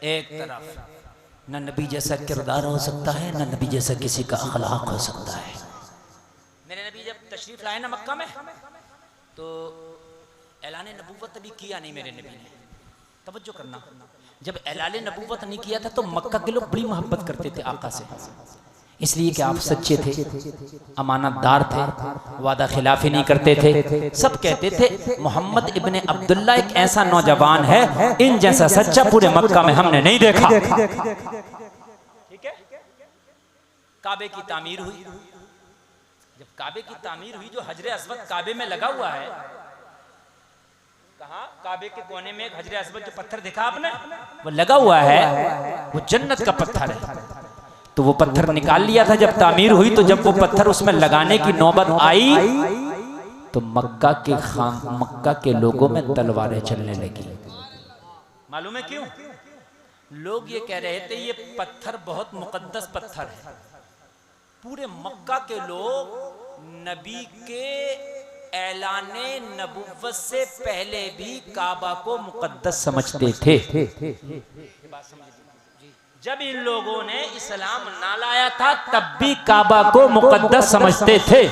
एक तरफ। न नबी जैसा किरदार हो सकता है, न नबी जैसा किसी का अखलाक हो सकता है। मेरे नबी जब तशरीफ लाए ना मक्का में तो ऐलान नबूवत अभी किया नहीं मेरे नबी ने। तवज्जो करना, जब ऐलान नबूवत नहीं किया था तो मक्का के लोग बड़ी मोहब्बत करते थे आका से, इसलिए कि आप सच्चे थे, अमानतदार थे, वादा खिलाफी नहीं करते थे। सब कहते थे मोहम्मद इब्ने अब्दुल्ला एक ऐसा नौजवान है, इन जैसा सच्चा पूरे मक्का में हमने नहीं देखा। ठीक है। काबे की तामीर हुई, जब काबे की तामीर हुई, जो हजरे अस्वद काबे में लगा हुआ है, कहाँ? काबे के कोने में एक हजरे अस्वद जो पत्थर देखा आपने, वो लगा हुआ है, वो जन्नत का पत्थर है। तो वो पत्थर निकाल लिया था जब तामीर हुई, तो जब वो पत्थर उसमें लगाने की नौबत आई तो मक्का के लोगों में तलवारें चलने लगी। मालूम है क्यों? लोग ये कह रहे थे ये पत्थर बहुत मुकद्दस पत्थर है। पूरे मक्का के लोग नबी के ऐलाने नबुव्वत से पहले भी काबा को मुकद्दस समझते थे। जब इन लोगों ने इस्लाम ना लाया था तब भी काबा को मुकद्दस समझते थे,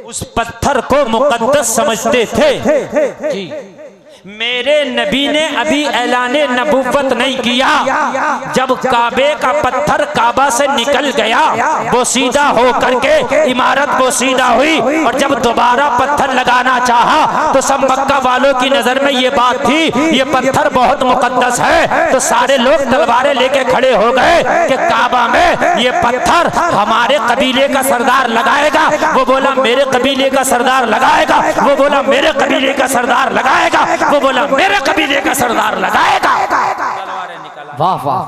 उस पत्थर को मुकद्दस समझते थे। जी मेरे नबी ने अभी ऐलाने नबुव्वत नहीं किया। जब काबे का पत्थर काबा से निकल गया, वो सीधा हो करके इमारत वो सीधा हुई, और जब दोबारा पत्थर लगाना चाहा तो सब मक्का वालों की नजर में ये बात थी ये पत्थर बहुत मुकद्दस है, तो सारे लोग तलवारें लेके खड़े हो गए कि काबा में ये पत्थर हमारे कबीले का सरदार लगाएगा। वो बोला मेरे कबीले का सरदार लगाएगा, वो बोला मेरे कबीले का सरदार लगाएगा, वो बोला मेरे कबीले का सरदार लगाएगा। तलवारें निकला। वाह वाह।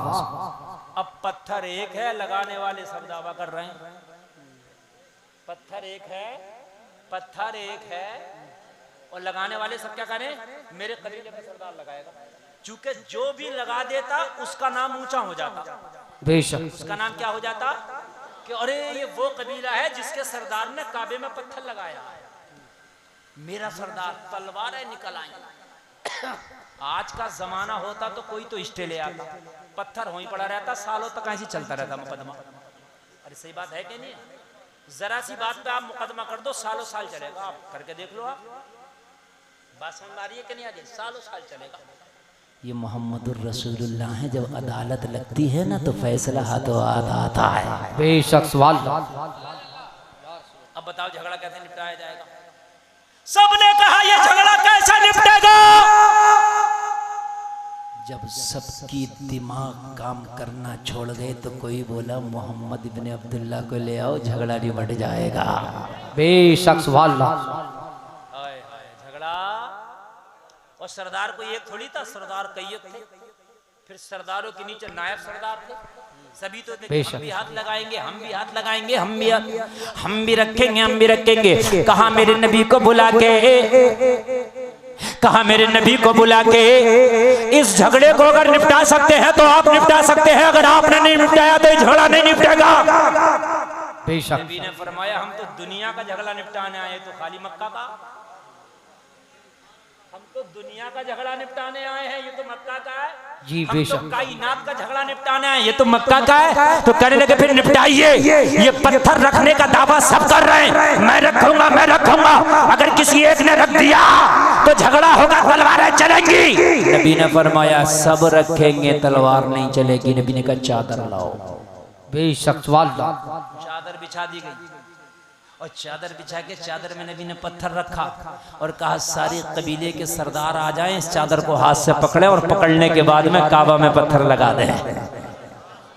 अब पत्थर एक है, लगाने वाले सब दावा कर रहे हैं पत्थर एक है, पत्थर एक है, और लगाने वाले सब क्या करें? मेरे कबीले का सरदार लगाएगा। चूंकि जो भी लगा देता उसका नाम ऊंचा हो जाता, बेशक उसका नाम क्या हो जाता कि अरे ये वो कबीला है जिसके सरदार ने काबे में पत्थर लगाया, मेरा सरदार। तलवारें निकल आई। आज का जमाना होता तो कोई तो स्टे ले आता, पत्थर वहीं पड़ा रहता, सालों तक ऐसे चलता रहता मुकदमा। अरे सही बात है कि नहीं? जरा सी बात पे आप मुकदमा कर दो, सालों साल चलेगा। आप करके देख लो, आप बात समझ आ रही है कि नहीं आ रही? सालों साल चलेगा। ये मोहम्मदुर रसूलुल्लाह है, जब अदालत लगती है ना तो फैसला हाथों हाथ आता है। बेशक सवाल। अब बताओ झगड़ा कैसे निपटाया जाएगा? सबने कहा ये झगड़ा कैसे निपटेगा? जब सबकी दिमाग काम करना छोड़ गए तो कोई बोला मोहम्मद इब्ने अब्दुल्ला को ले आओ, झगड़ा निपट जाएगा। बेशक सवाल। झगड़ा, और सरदार को एक थोड़ी था, सरदार कई थे। फिर सरदारों के नीचे नायब सरदार थे, सभी तो थे। हम भी हाथ लगाएंगे, हम भी हाथ लगाएंगे, हम भी रखेंगे, हम भी रखेंगे। कहा मेरे नबी को बुला के, कहा मेरे नबी को बुला के इस झगड़े को अगर निपटा सकते हैं तो आप निपटा सकते हैं, अगर आपने नहीं निपटाया तो झगड़ा नहीं निपटेगा। बेशक। नबी ने फरमाया हम तो दुनिया का झगड़ा निपटाने आए, तो खाली मक्का का? हम तो दुनिया का झगड़ा निपटाने आए हैं, ये तो मक्का का है। जी हम बेशक। तो कायनात का झगड़ा निपटाना है, ये तो मक्का का है। तो कहने लगे फिर निपटाइए। ये पत्थर रखने का दावा सब कर रहे हैं, मैं रखूंगा, मैं रखूंगा। अगर किसी एक ने रख दिया तो झगड़ा होगा, तलवारें चलेंगी। नबी ने फरमाया सब रखेंगे, तलवार नहीं चलेगी। नबी ने कहा चादर लाओ। बेशक सवाल। चादर बिछा दी गई, और चादर बिछा के चादर में नबी ने पत्थर रखा और कहा सारे कबीले के सरदार आ जाएं, इस चादर को हाथ से पकड़े और पकड़ने के बाद में काबा में पत्थर लगा दें।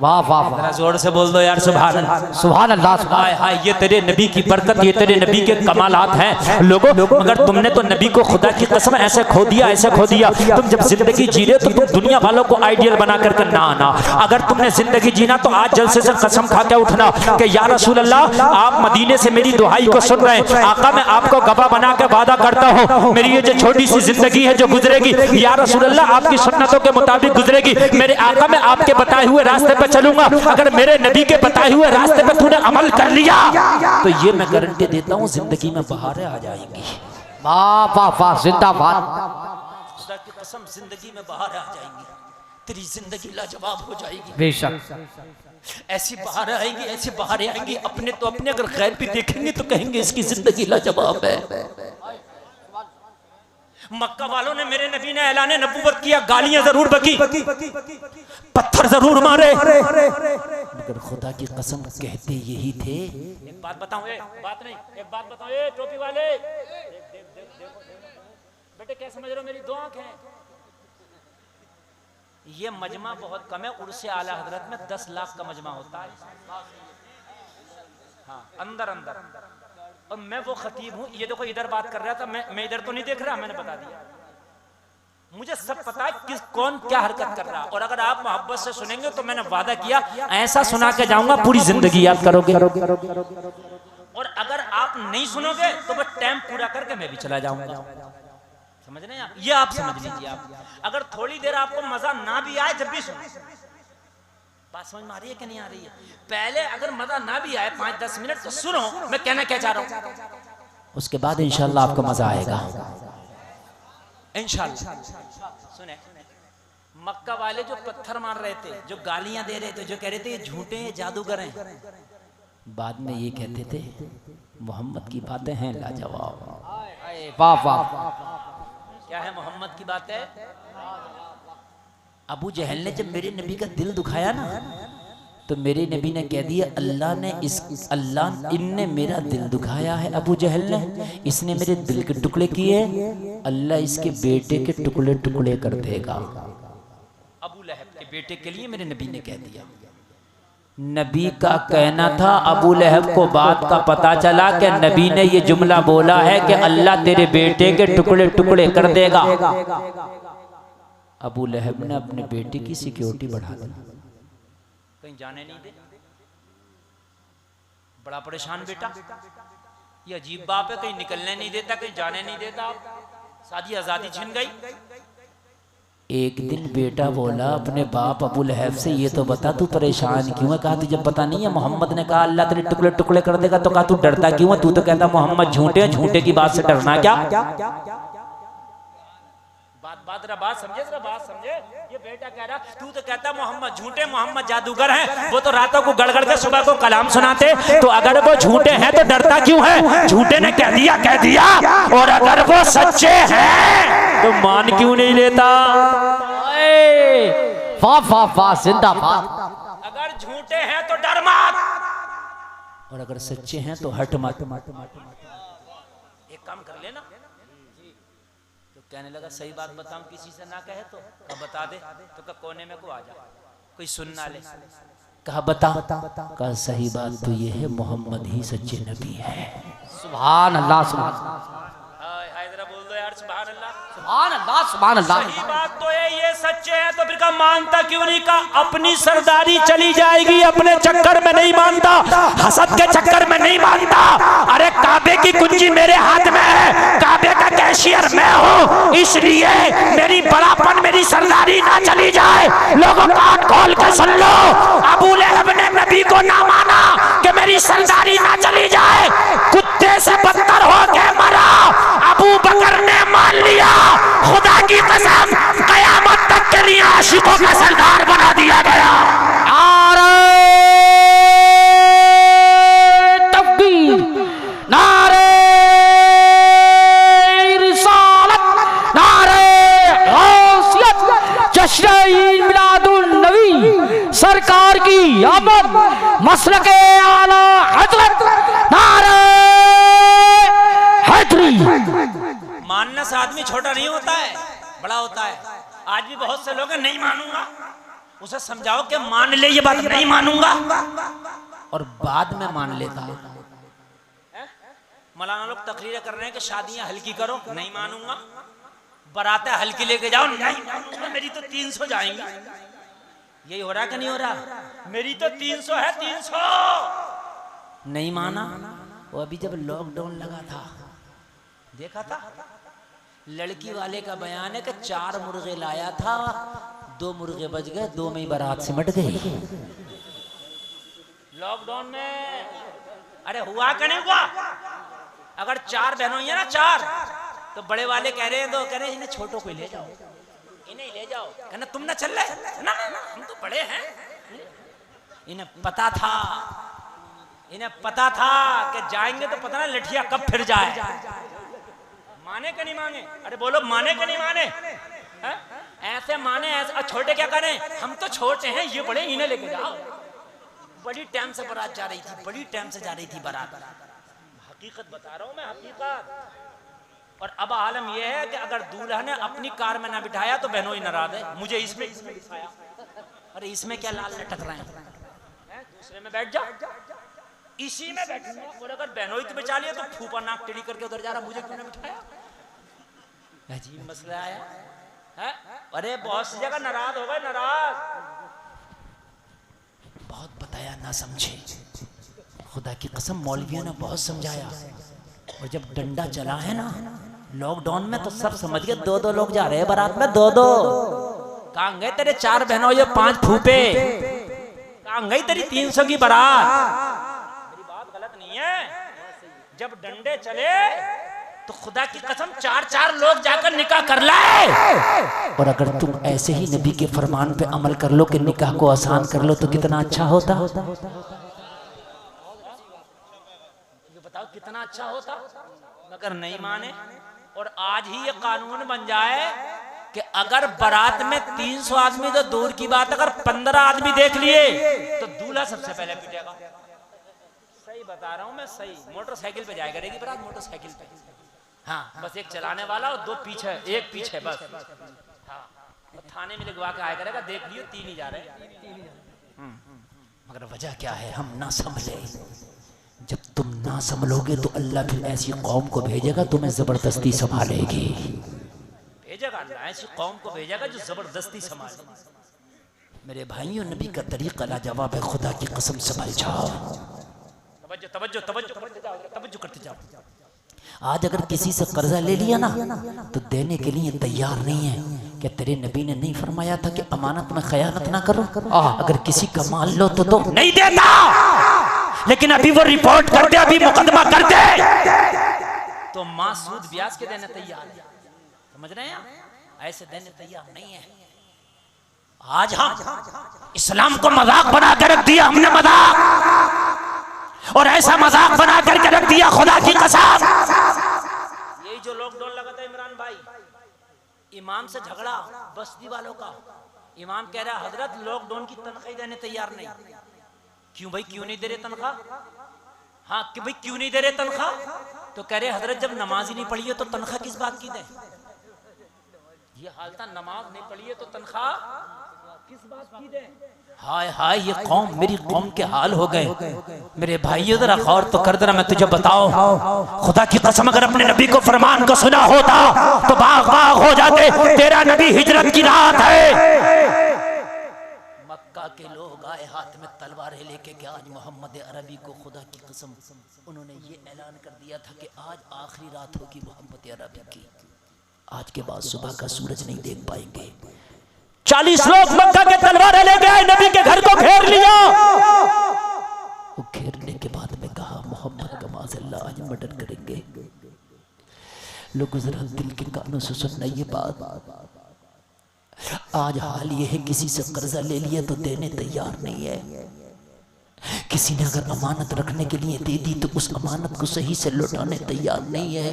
वाह वाह वाह। जोर से बोल दो यार सुभान अल्लाह। सुभान अल्लाह। हाय हाय, ये तेरे नबी की बरकत, ये तेरे नबी के कमालात हैं लोगों। मगर तुमने तो नबी को खुदा की कसम ऐसे खो दिया, ऐसे खो दिया। तुम जब जिंदगी जी रहे तो तुम दुनिया वालों को आइडियल बना करके ना आना। अगर तुमने जिंदगी जीना तो आज जलसे से कसम खा के उठना कि या रसूल अल्लाह, आप मदीने से मेरी दुहाई को सुन रहे हैं। आका मैं आपको गवाह बना के वादा करता हूँ, मेरी ये जो छोटी सी जिंदगी है जो गुजरेगी, या रसूल अल्लाह आपकी सुन्नतों के मुताबिक गुजरेगी। मेरे आका मैं आपके बताए हुए रास्ते पर चलूंगा। अगर मेरे नबी के बताए हुए रास्ते पर तूने अमल कर लिया तो ये मैं गारंटी देता हूँ जिंदगी में बहारें आ जाएंगी। वाह वाह वाह, जिंदाबाद। खुदा की कसम जिंदगी में बहारें आ जाएंगी, तेरी जिंदगी लाजवाब हो जाएगी। बेशक। ऐसी बहारें आएंगी, ऐसी बहारें आएंगी, अपने तो अपने अगर गैर भी देखेंगे तो कहेंगे इसकी जिंदगी लाजवाब है। मक्का वालों ने मेरे नबी ने ऐलान नबूवत किया, गालियां जरूर बकी, पत्थर जरूर मारे, मगर खुदा की कसम कहते यही थे। एक बात बताऊं, बात नहीं, एक बात बताऊं, टोपी वाले बेटे क्या समझ रहे हो, मेरी दो आंखें हैं। ये मजमा बहुत कम है, उर्से आला हजरत में 10 लाख का मजमा होता है। हाँ, अंदर अंदर। और मैं वो खतीब हूँ, ये देखो इधर बात कर रहा था, मैं इधर तो नहीं देख रहा, मैंने बता दिया। मुझे सब पता है किस कौन क्या हरकत कर रहा है। और अगर आप मोहब्बत से सुनेंगे तो मैंने वादा किया ऐसा सुना के जाऊंगा पूरी जिंदगी याद करोगे। और अगर आप नहीं सुनोगे तो बस टाइम पूरा करके मैं भी चला जाऊंगा। समझ रहे हैं आप? ये आप समझ लीजिए। आप अगर थोड़ी देर आपको मजा ना भी आए जब भी सुनो। बात समझ में आ रही है कि नहीं आ रही है? पहले अगर मजा ना भी आए 5-10 मिनट तो सुनो मैं कहना क्या चाह रहा हूं, उसके बाद इंशाल्लाह आपको मजा आएगा इंशाल्लाह। सुने, मक्का वाले जो पत्थर मार रहे थे, जो गालियां दे रहे थे, जो कह रहे थे ये झूठे हैं जादूगर हैं, बाद में ये कहते थे मोहम्मद की बातें हैं लाजवाब। वाह वाह। क्या है मोहम्मद की बातें? अबू जहल ने जब मेरे नबी का दिल दुखाया ना तो मेरे नबी ने कह दिया अल्लाह इनने मेरा दिल दुखाया है। अबू जहल ने, इसने मेरे दिल के टुकड़े किए, अल्लाह इसके बेटे के टुकड़े टुकड़े कर देगा। अबू लहब के बेटे के लिए मेरे नबी ने कह दिया। नबी का कहना था, अबू लहब को बात का पता चला कि नबी ने ये जुमला बोला है कि अल्लाह तेरे बेटे के टुकड़े टुकड़े कर देगा। अबू लहब ने अपने बेटे की सिक्योरिटी बढ़ा दी, कहीं जाने नहीं दे। बड़ा परेशान बेटा, ये अजीब बाप है, कहीं निकलने नहीं देता, कहीं जाने नहीं देता, सारी आजादी छिन गई। एक दिन बेटा बोला अपने बाप अबू लहब से, ये तो बता तू परेशान क्यों है? कहा तुझे पता नहीं है मोहम्मद ने कहा अल्लाह तेरे टुकड़े टुकड़े कर देगा, तो कहा तू डरता क्यों है? तू तो कहता मोहम्मद झूठे हैं, झूठे की बात से डरना क्या? बात समझे। ये बेटा कह रहा तू तो कहता मोहम्मद झूठे, मोहम्मद जादूगर हैं, वो तो रातों को गड़गड़ के सुबह को कलाम सुनाते, तो अगर वो झूठे हैं तो डरता क्यों है? झूठे ने कह दिया। और अगर वो सच्चे हैं तो मान क्यों नहीं लेता? वाह वाह वाह, जिंदाबाद। अगर झूठे हैं तो डर मत, और अगर सच्चे हैं तो हट मत। एक काम कर लेना। कहने लगा सही बात बताऊं, किसी से ना कहे तो कहा बता दे, तो कहा कोने में को आ जा, कोई सुन ना ले। कहा बता। कहा सही बात तो ये है मोहम्मद ही सच्चे नबी है। सुभान अल्लाह, सुभान बोल दो यार सुभान अल्लाह, सुभान अल्लाह, सुभान अल्लाह। सही बात तो है, ये सच्चे हैं, तो फिर का मानता क्यों नहीं? का अपनी सरदारी चली जाएगी, अपने चक्कर में नहीं मानता, हसद के चक्कर में नहीं मानता। अरे काबे की कुंजी मेरे हाथ में है, काबे का कैशियर मैं हूँ, इसलिए मेरी बड़ापन, मेरी सरदारी ना चली जाए। लोगों कान खोल के सुन लो, अबू लहब ने नबी को ना माना कि मेरी सरदारी ना चली जाए, कुत्ते से बदतर हो के मरा। अबू बकर ने मान लिया, खुदा की कसम कयामत तक के लिए आशिकों का सरदार बना दिया गया। तकबीर, नारे रिसालत, नारे गौसियत, जश्न ईद मिलादुन नबी, सरकार की आमद, मसलके आला हजरत, नारे हैदरी। मानने से आदमी छोटा नहीं होता है, बड़ा होता है। आज भी बहुत से लोग नहीं मानूंगा, उसे समझाओ कि मान ले ये बात, नहीं मानूंगा, और बाद में मान लेता है। मौलाना लोग तकरीरें कर रहे हैं कि शादियां हल्की करो, नहीं मानूंगा, बारातें हल्की लेके जाओ, नहीं मानूंगा, मेरी तो 300 जाएंगी। यही हो रहा कि नहीं हो रहा? मेरी तो 300 है, 300 नहीं माना। वो अभी जब लॉकडाउन लगा था देखा था, लड़की वाले का बयान है कि 4 मुर्गे लाया था, 2 मुर्गे बच गए, 2 में ही बारात सिमट गई लॉकडाउन में। अरे हुआ कि नहीं हुआ? अगर 4 बहनों है ना 4, तो बड़े वाले कह रहे हैं, तो कह रहे हैं इन्हें छोटों को ले जाओ, इन्हें ले जाओ। कहना तुम ना चल रहे ना, हम तो बड़े हैं। इन्हें पता था कि जाएंगे तो पता ना लठिया कब फिर जाए। माने कि नहीं माने? अरे बोलो माने कि नहीं माने? ऐसे माने, ऐसे छोटे क्या करें? हम तो छोटे हैं, ये बड़े, इन्हें लेके जाओ। बड़ी टाइम से बारात जा रही थी, बड़ी टाइम से जा रही थी बारात। हकीकत बता रहा हूं मैं, हकीकत। और अब आलम यह है कि अगर दूल्हा ने अपनी कार में ना बिठाया तो बहनों ही नाराज है, मुझे इसमें बिठाया। अरे इसमें क्या लाल लटक रहे हैं? दूसरे में बैठ जाओ, इसी में बैठूंगा। और अगर बहनों ही बिछा लिया तो फूफा नाक टेढ़ी करके उधर जा रहा, मुझे क्यों ना बिठाया? अजीब मसला आया है? अरे बहुत सी जगह नाराज हो गए, नाराज। बहुत बताया ना समझे, खुदा की कसम मौलवियों ने बहुत समझाया, और जब डंडा चला है ना लॉकडाउन में तो सब समझ गए 2-2 लोग जा रहे हैं बारात में, 2-2। कहाँ गए तेरे 4 बहनों ये 5 फूफे, कहाँ गई तेरी 300 की बारात? मेरी बात गलत नहीं है। जब डंडे चले तो खुदा की कसम 4-4 लोग जाकर निकाह कर लाए। और अगर तुम ऐसे ही नबी के फरमान पे अमल कर लो कि निकाह को आसान कर लो तो कितना अच्छा होता। बताओ कितना अच्छा होता, मगर नहीं माने। और आज ही ये कानून बन जाए कि अगर बारात में 300 आदमी तो दूर की बात, अगर 15 आदमी देख लिए तो दूल्हा सबसे पहले पिटेगा। सही बता रहा हूं मैं, सही। मोटरसाइकिल पे जाया करेगी बारात, मोटरसाइकिल पे। हाँ, बस एक चलाने वाला और 2 पीछे, एक पीछे बस। हाँ, तो थाने में लिखवा के आया करेगा, देख लियो 3 ही जा रहे। मगर वजह क्या है, हम ना संभले। जब तुम ना संभलोगे तो अल्लाह फिर ऐसी कौम को भेजेगा तुम्हें जबरदस्ती संभालेगी। भेजेगा अल्लाह, ऐसी कौम को भेजेगा जो जबरदस्ती संभालेगी। मेरे भाइयों, नबी का तरीका लाजवाब है, खुदा की कसम संभल जाओ। तवज्जो तवज्जो तवज्जो तवज्जो करते जाओ। आज अगर किसी से कर्जा ले लिया ना तो देने के लिए तैयार नहीं है। क्या तेरे नबी ने नहीं फरमाया था कि अमानत में खयानत ना करो? अगर किसी का माल लो तो नहीं देता, लेकिन अभी वो रिपोर्ट कर दे, अभी मुकदमा कर दे तो मां सूद ब्याज के देने तैयार है। समझ रहे हैं? ऐसे देने तैयार नहीं है। आज हम इस्लाम को मजाक बना कर रख दिया हमने, मजाक, और ऐसा मजाक बना करके रख दिया खुदा की कसम। यही जो लॉकडाउन लगा था इमरान भाई, इमाम से झगड़ा बस्ती वालों का। इमाम कह रहा हजरत लॉकडाउन की तनख्वाह देने तैयार नहीं। क्यों भाई, क्यों नहीं दे रहे तनख्वाह? हाँ कि भाई क्यों नहीं दे रहे तनख्वाह? तो कह रहे हजरत जब नमाज ही नहीं पढ़ी है तो तनख्वाह किस बात की दे? ये हाल था, नमाज नहीं पढ़ी है तो तनख्वाह किस बात की दे? हाय हाय, ये कौम, मेरी कौम के हाल हो गए। मेरे भाइयों जरा गौर तो कर देना, मैं तुझे बताओ, खुदा की कसम अगर अपने नबी को फरमान को सुना होता तो बाग बाग हो जाते। तेरा नबी हिजरत की रात है, मक्का के लोग आए हाथ में तलवारें लेके कि आज मोहम्मद अरबी को, खुदा की कसम उन्होंने ये ऐलान कर दिया था कि आज आखिरी रात होगी मोहम्मद अरबी की, आज के बाद सुबह का सूरज नहीं देख पाएंगे। 40 लोग मक्का के तलवारें ले गए, नबी के घर को घेर लिया। वो घेरने के बाद में कहा मोहम्मद का माज़अल्लाह आज मर्डर करेंगे। लोग जरा दिल के कानों से सुनना ये बात। आज हाल ये है, किसी से कर्जा ले लिया तो देने तैयार नहीं है। किसी ने अगर अमानत रखने के लिए दे दी तो उस अमानत को सही से लौटाने तैयार नहीं है।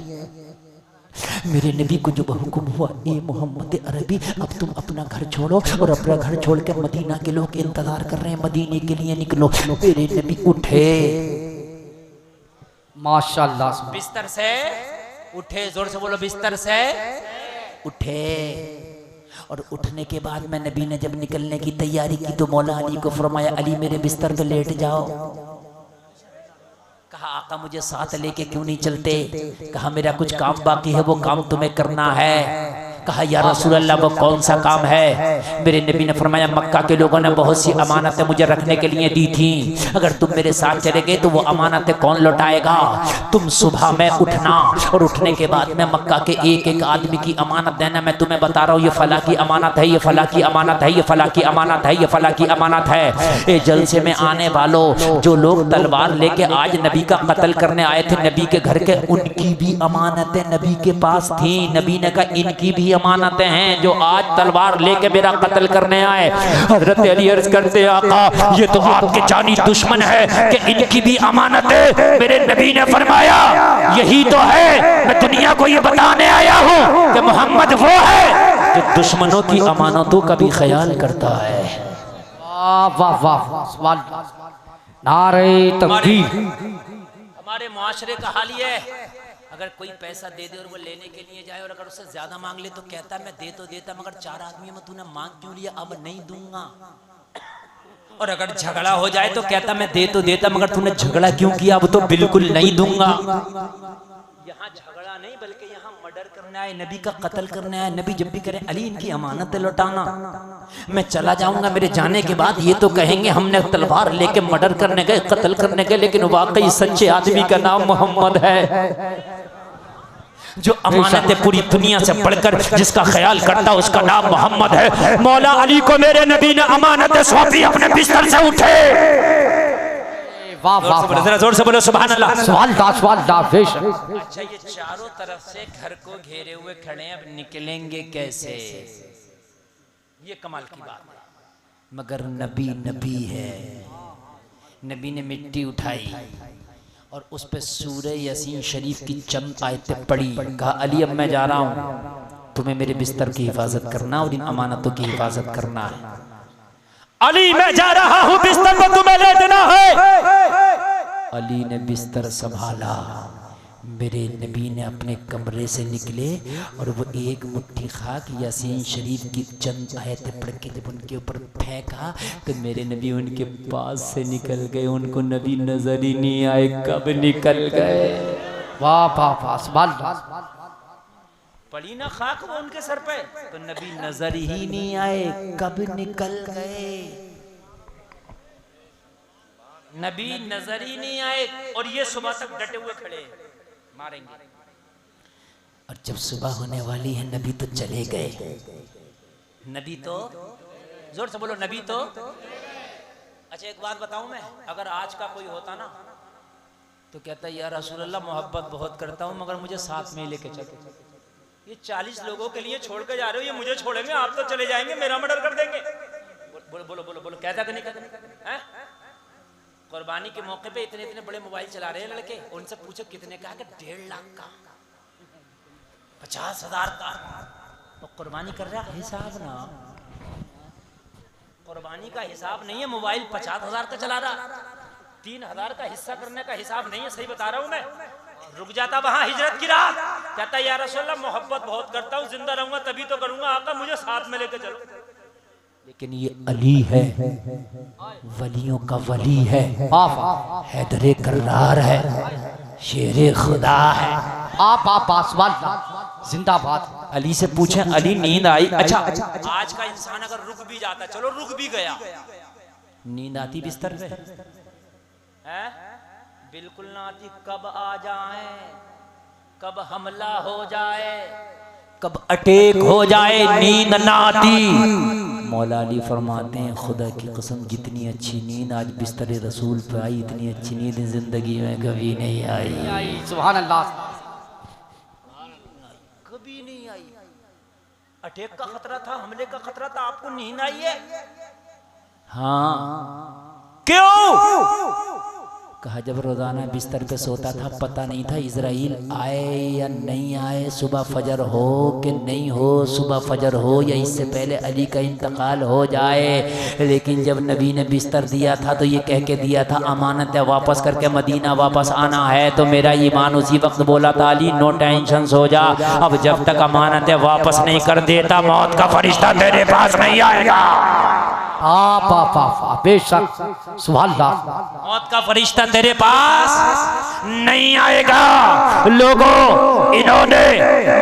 मेरे नबी को जब हुक्म हुआ, ए मोहम्मद अरबी अब तुम अपना घर छोड़ो, और अपना घर छोड़ के मदीना के लोग इंतजार कर रहे हैं, मदीने के लिए निकलो। मेरे नबी उठे, माशाल्लाह, बिस्तर से उठे, जोर से बोलो, बिस्तर से उठे। और उठने के बाद में नबी ने जब निकलने की तैयारी की तो मौला अली को फरमाया, अली मेरे बिस्तर पे लेट जाओ। कहा आका मुझे साथ लेके क्यों नहीं चलते? कहा मेरा कुछ काम बाकी है, वो काम तुम्हें करना है। कहा या रसूल अल्लाह वो कौन सा काम है? मेरे नबी ने फरमाया मक्का के लोगों ने बहुत सी अमानतें मुझे रखने के लिए दी थी, अगर तुम मेरे साथ चले गए तो वो अमानतें कौन लौटाएगा? तुम सुबह में उठना और उठने के बाद में मक्का के एक एक आदमी की अमानत देना। मैं तुम्हें बता रहा हूँ ये फला की अमानत है, ये फला की अमानत है, ये फला की अमानत है, ये फला की अमानत है। ये जलसे में आने वालों, जो लोग तलवार लेके आज नबी का कत्ल करने आए थे नबी के घर के, उनकी भी अमानतें नबी के पास थी। नबी ने कहा इनकी भी अमानतें हैं जो आज तलवार लेके मेरा कत्ल करने आए। हजरत अली अर्ज करते आका ये तो आपके जानी दुश्मन है कि इनकी भी अमानत है। मेरे नबी ने फरमाया यही तो है, मैं दुनिया को ये बताने आया हूँ कि मोहम्मद वो है जो दुश्मनों की अमानतों का भी ख्याल करता है। वाह वाह वाह, नारे तकबीर। हमारे मुआशरे का हाल ये है, अगर कोई पैसा दे दे और वो लेने के लिए जाए और अगर उससे ज्यादा मांग ले तो कहता मैं दे तो देता, मगर 4 आदमी में तूने मांग क्यों लिया, अब नहीं दूंगा। और अगर झगड़ा हो जाए तो कहता मैं दे तो देता, मगर तूने झगड़ा क्यों किया, अब तो बिल्कुल नहीं दूंगा। यहाँ झगड़ा नहीं बल्कि यहाँ मर्डर करने आए, नबी का कत्ल करने आए। नबी जब भी करें अली इनकी अमानत लौटाना, मैं चला जाऊंगा, मेरे जाने के बाद ये तो कहेंगे हमने तलवार लेके मर्डर करने गए, कत्ल करने गए, लेकिन वाकई सच्चे आदमी का नाम मोहम्मद है, जो अमानतें पूरी दुनिया से बढ़कर जिसका ख्याल करता उसका नाम मोहम्मद है। मौला अली को मेरे नबी ने अमानतें सौंपी, अपने बिस्तर से उठे। वाह वाह वाह, जरा जोर से बोलो सुभान अल्लाह। अच्छा, ये चारों तरफ से घर को घेरे हुए खड़े हैं, अब निकलेंगे कैसे? ये कमाल की बात है। मगर नबी नबी है। नबी ने मिट्टी उठाई और उस पे सूरह यासीन शरीफ की चंद आयतें पढ़ी। कहा अली अब मैं जा रहा हूं, तुम्हें मेरे बिस्तर की हिफाजत करना और इन अमानतों की हिफाजत करना है। अली मैं जा रहा हूं, बिस्तर को तुम्हें ले देना है। अली ने बिस्तर संभाला, मेरे नबी ने अपने कमरे से निकले और वो एक मुट्ठी खाक यासीन शरीफ की चंद आयतें पढ़ के जब उनके ऊपर फेंका तो मेरे नबी उनके पास से निकल गए। उनको नबी नजर ही नहीं आए कब निकल गए। वाह वाह वाह, सुभान अल्लाह। पड़ी ना खाक वो उनके सर पे, तो नबी नजर ही नहीं आए कब निकल गए। नबी नजर ही नहीं आए और ये सुबह तक डटे हुए खड़े, मारेंगे। और जब सुबह होने वाली है नबी तो चले गए। नबी तो जोर से बोलो, नबी तो। अच्छा एक बात बताऊं मैं, अगर आज का कोई होता ना तो कहता या रसूल अल्लाह मोहब्बत बहुत करता हूं मगर मुझे साथ में लेके चलो। ये 40 लोगों के लिए छोड़ के जा रहे हो, ये मुझे छोड़ेंगे, आप तो चले जाएंगे, मेरा मर्डर कर देंगे। बोलो बोलो बोलो बोलो, कहता कि नहीं कहता? कुर्बानी के मौके पे इतने इतने बड़े मोबाइल चला रहे हैं लड़के, उनसे पूछो कितने का? 1.5 लाख का, 50,000 का। तो कुर्बानी कर रहा है, हिसाब ना, कुर्बानी का हिसाब नहीं है। मोबाइल 50,000 का चला रहा, 3,000 का हिस्सा करने का हिसाब नहीं है। सही बता रहा हूं मैं। रुक जाता वहां हिजरत की रात, कहता या रसूल अल्लाह मोहब्बत बहुत करता हूं, जिंदा रहूंगा तभी तो करूंगा, आका मुझे साथ में लेके चलो। लेकिन ये अली है, वलियों का वली है, हैदरे कर्रार है, शेरे खुदा है। आप जिंदाबाद। अली से पूछे अली नींद आई? अच्छा आज का इंसान अगर रुक भी जाता, चलो रुक भी गया, नींद आती बिस्तर पे है? बिल्कुल ना आती। कब आ जाए, कब हमला हो जाए, कब अटैक हो जाए, नींद ना आती। मौला अली फरमाते हैं खुदा की कसम जितनी अच्छी नींद आज बिस्तर रसूल पे आई, इतनी अच्छी नींद जिंदगी में कभी नहीं आई। सुभान अल्लाह, कभी नहीं आई। अटैक का खतरा था, हमले का खतरा था, आपको नींद आई है? हाँ। क्यों? कहा जब रोजाना बिस्तर पे सोता था पता नहीं था इजराइल आए या नहीं आए, सुबह फजर हो कि नहीं हो, सुबह फजर हो या इससे पहले अली का इंतकाल हो जाए। लेकिन जब नबी ने बिस्तर दिया था तो ये कह के दिया था अमानत वापस करके मदीना वापस आना है। तो मेरा ईमान उसी वक्त बोला था अली नो टेंशन सो जा, अब जब तक अमानत वापस नहीं कर देता मौत का फरिश्ता तेरे पास नहीं आएगा। बेशक, सुभान अल्लाह। मौत का फरिश्ता तेरे पास नहीं आएगा। लोगों इन्होंने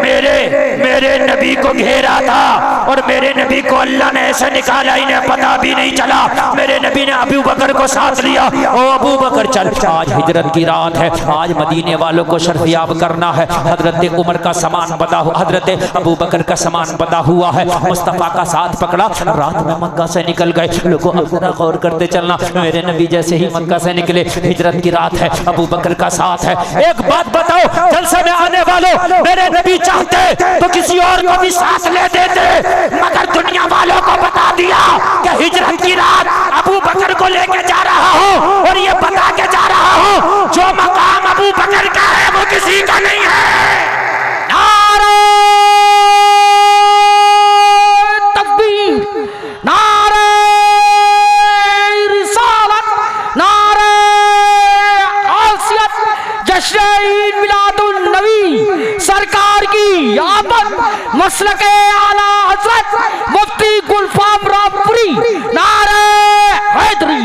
मेरे नबी को घेरा था और मेरे नबी को अल्लाह ने ऐसे निकाला इन्हें पता भी नहीं चला। मेरे नबी ने अबू बकर को साथ लिया, ओ अबू बकर चल, आज हिजरत की रात है, आज मदीने वालों को शर्फयाब करना है। हजरत उमर का सामान बंधा हुआ, हजरत अबू बकर का सामान बंधा हुआ है, मुस्तफा का साथ पकड़ा, रात में मक्का से निकल गए। लोगों अब जरा गौर करते चलना, मेरे नबी जैसे ही मक्का से निकले, हिजरत की रात है, अबू बकर का साथ है। एक बात बताओ, जलसे में आने वालों, मेरे नबी चाहते तो किसी और को भी साथ ले देते, मगर दुनिया वालों को बता दिया कि हिजरत की रात अबू बकर को लेके जा रहा हूँ और ये बता के जा रहा हूँ जो मकाम अबू बकर का है वो किसी का नहीं है। नारे तकबीर, नारे रिसालत, नारे आसियत, जश्न ईद मिलादुन नबी सरकार की आमद, मसलके आला हजरत मुफ्ती गुलफाम रामपुरी, नारे हैदरी।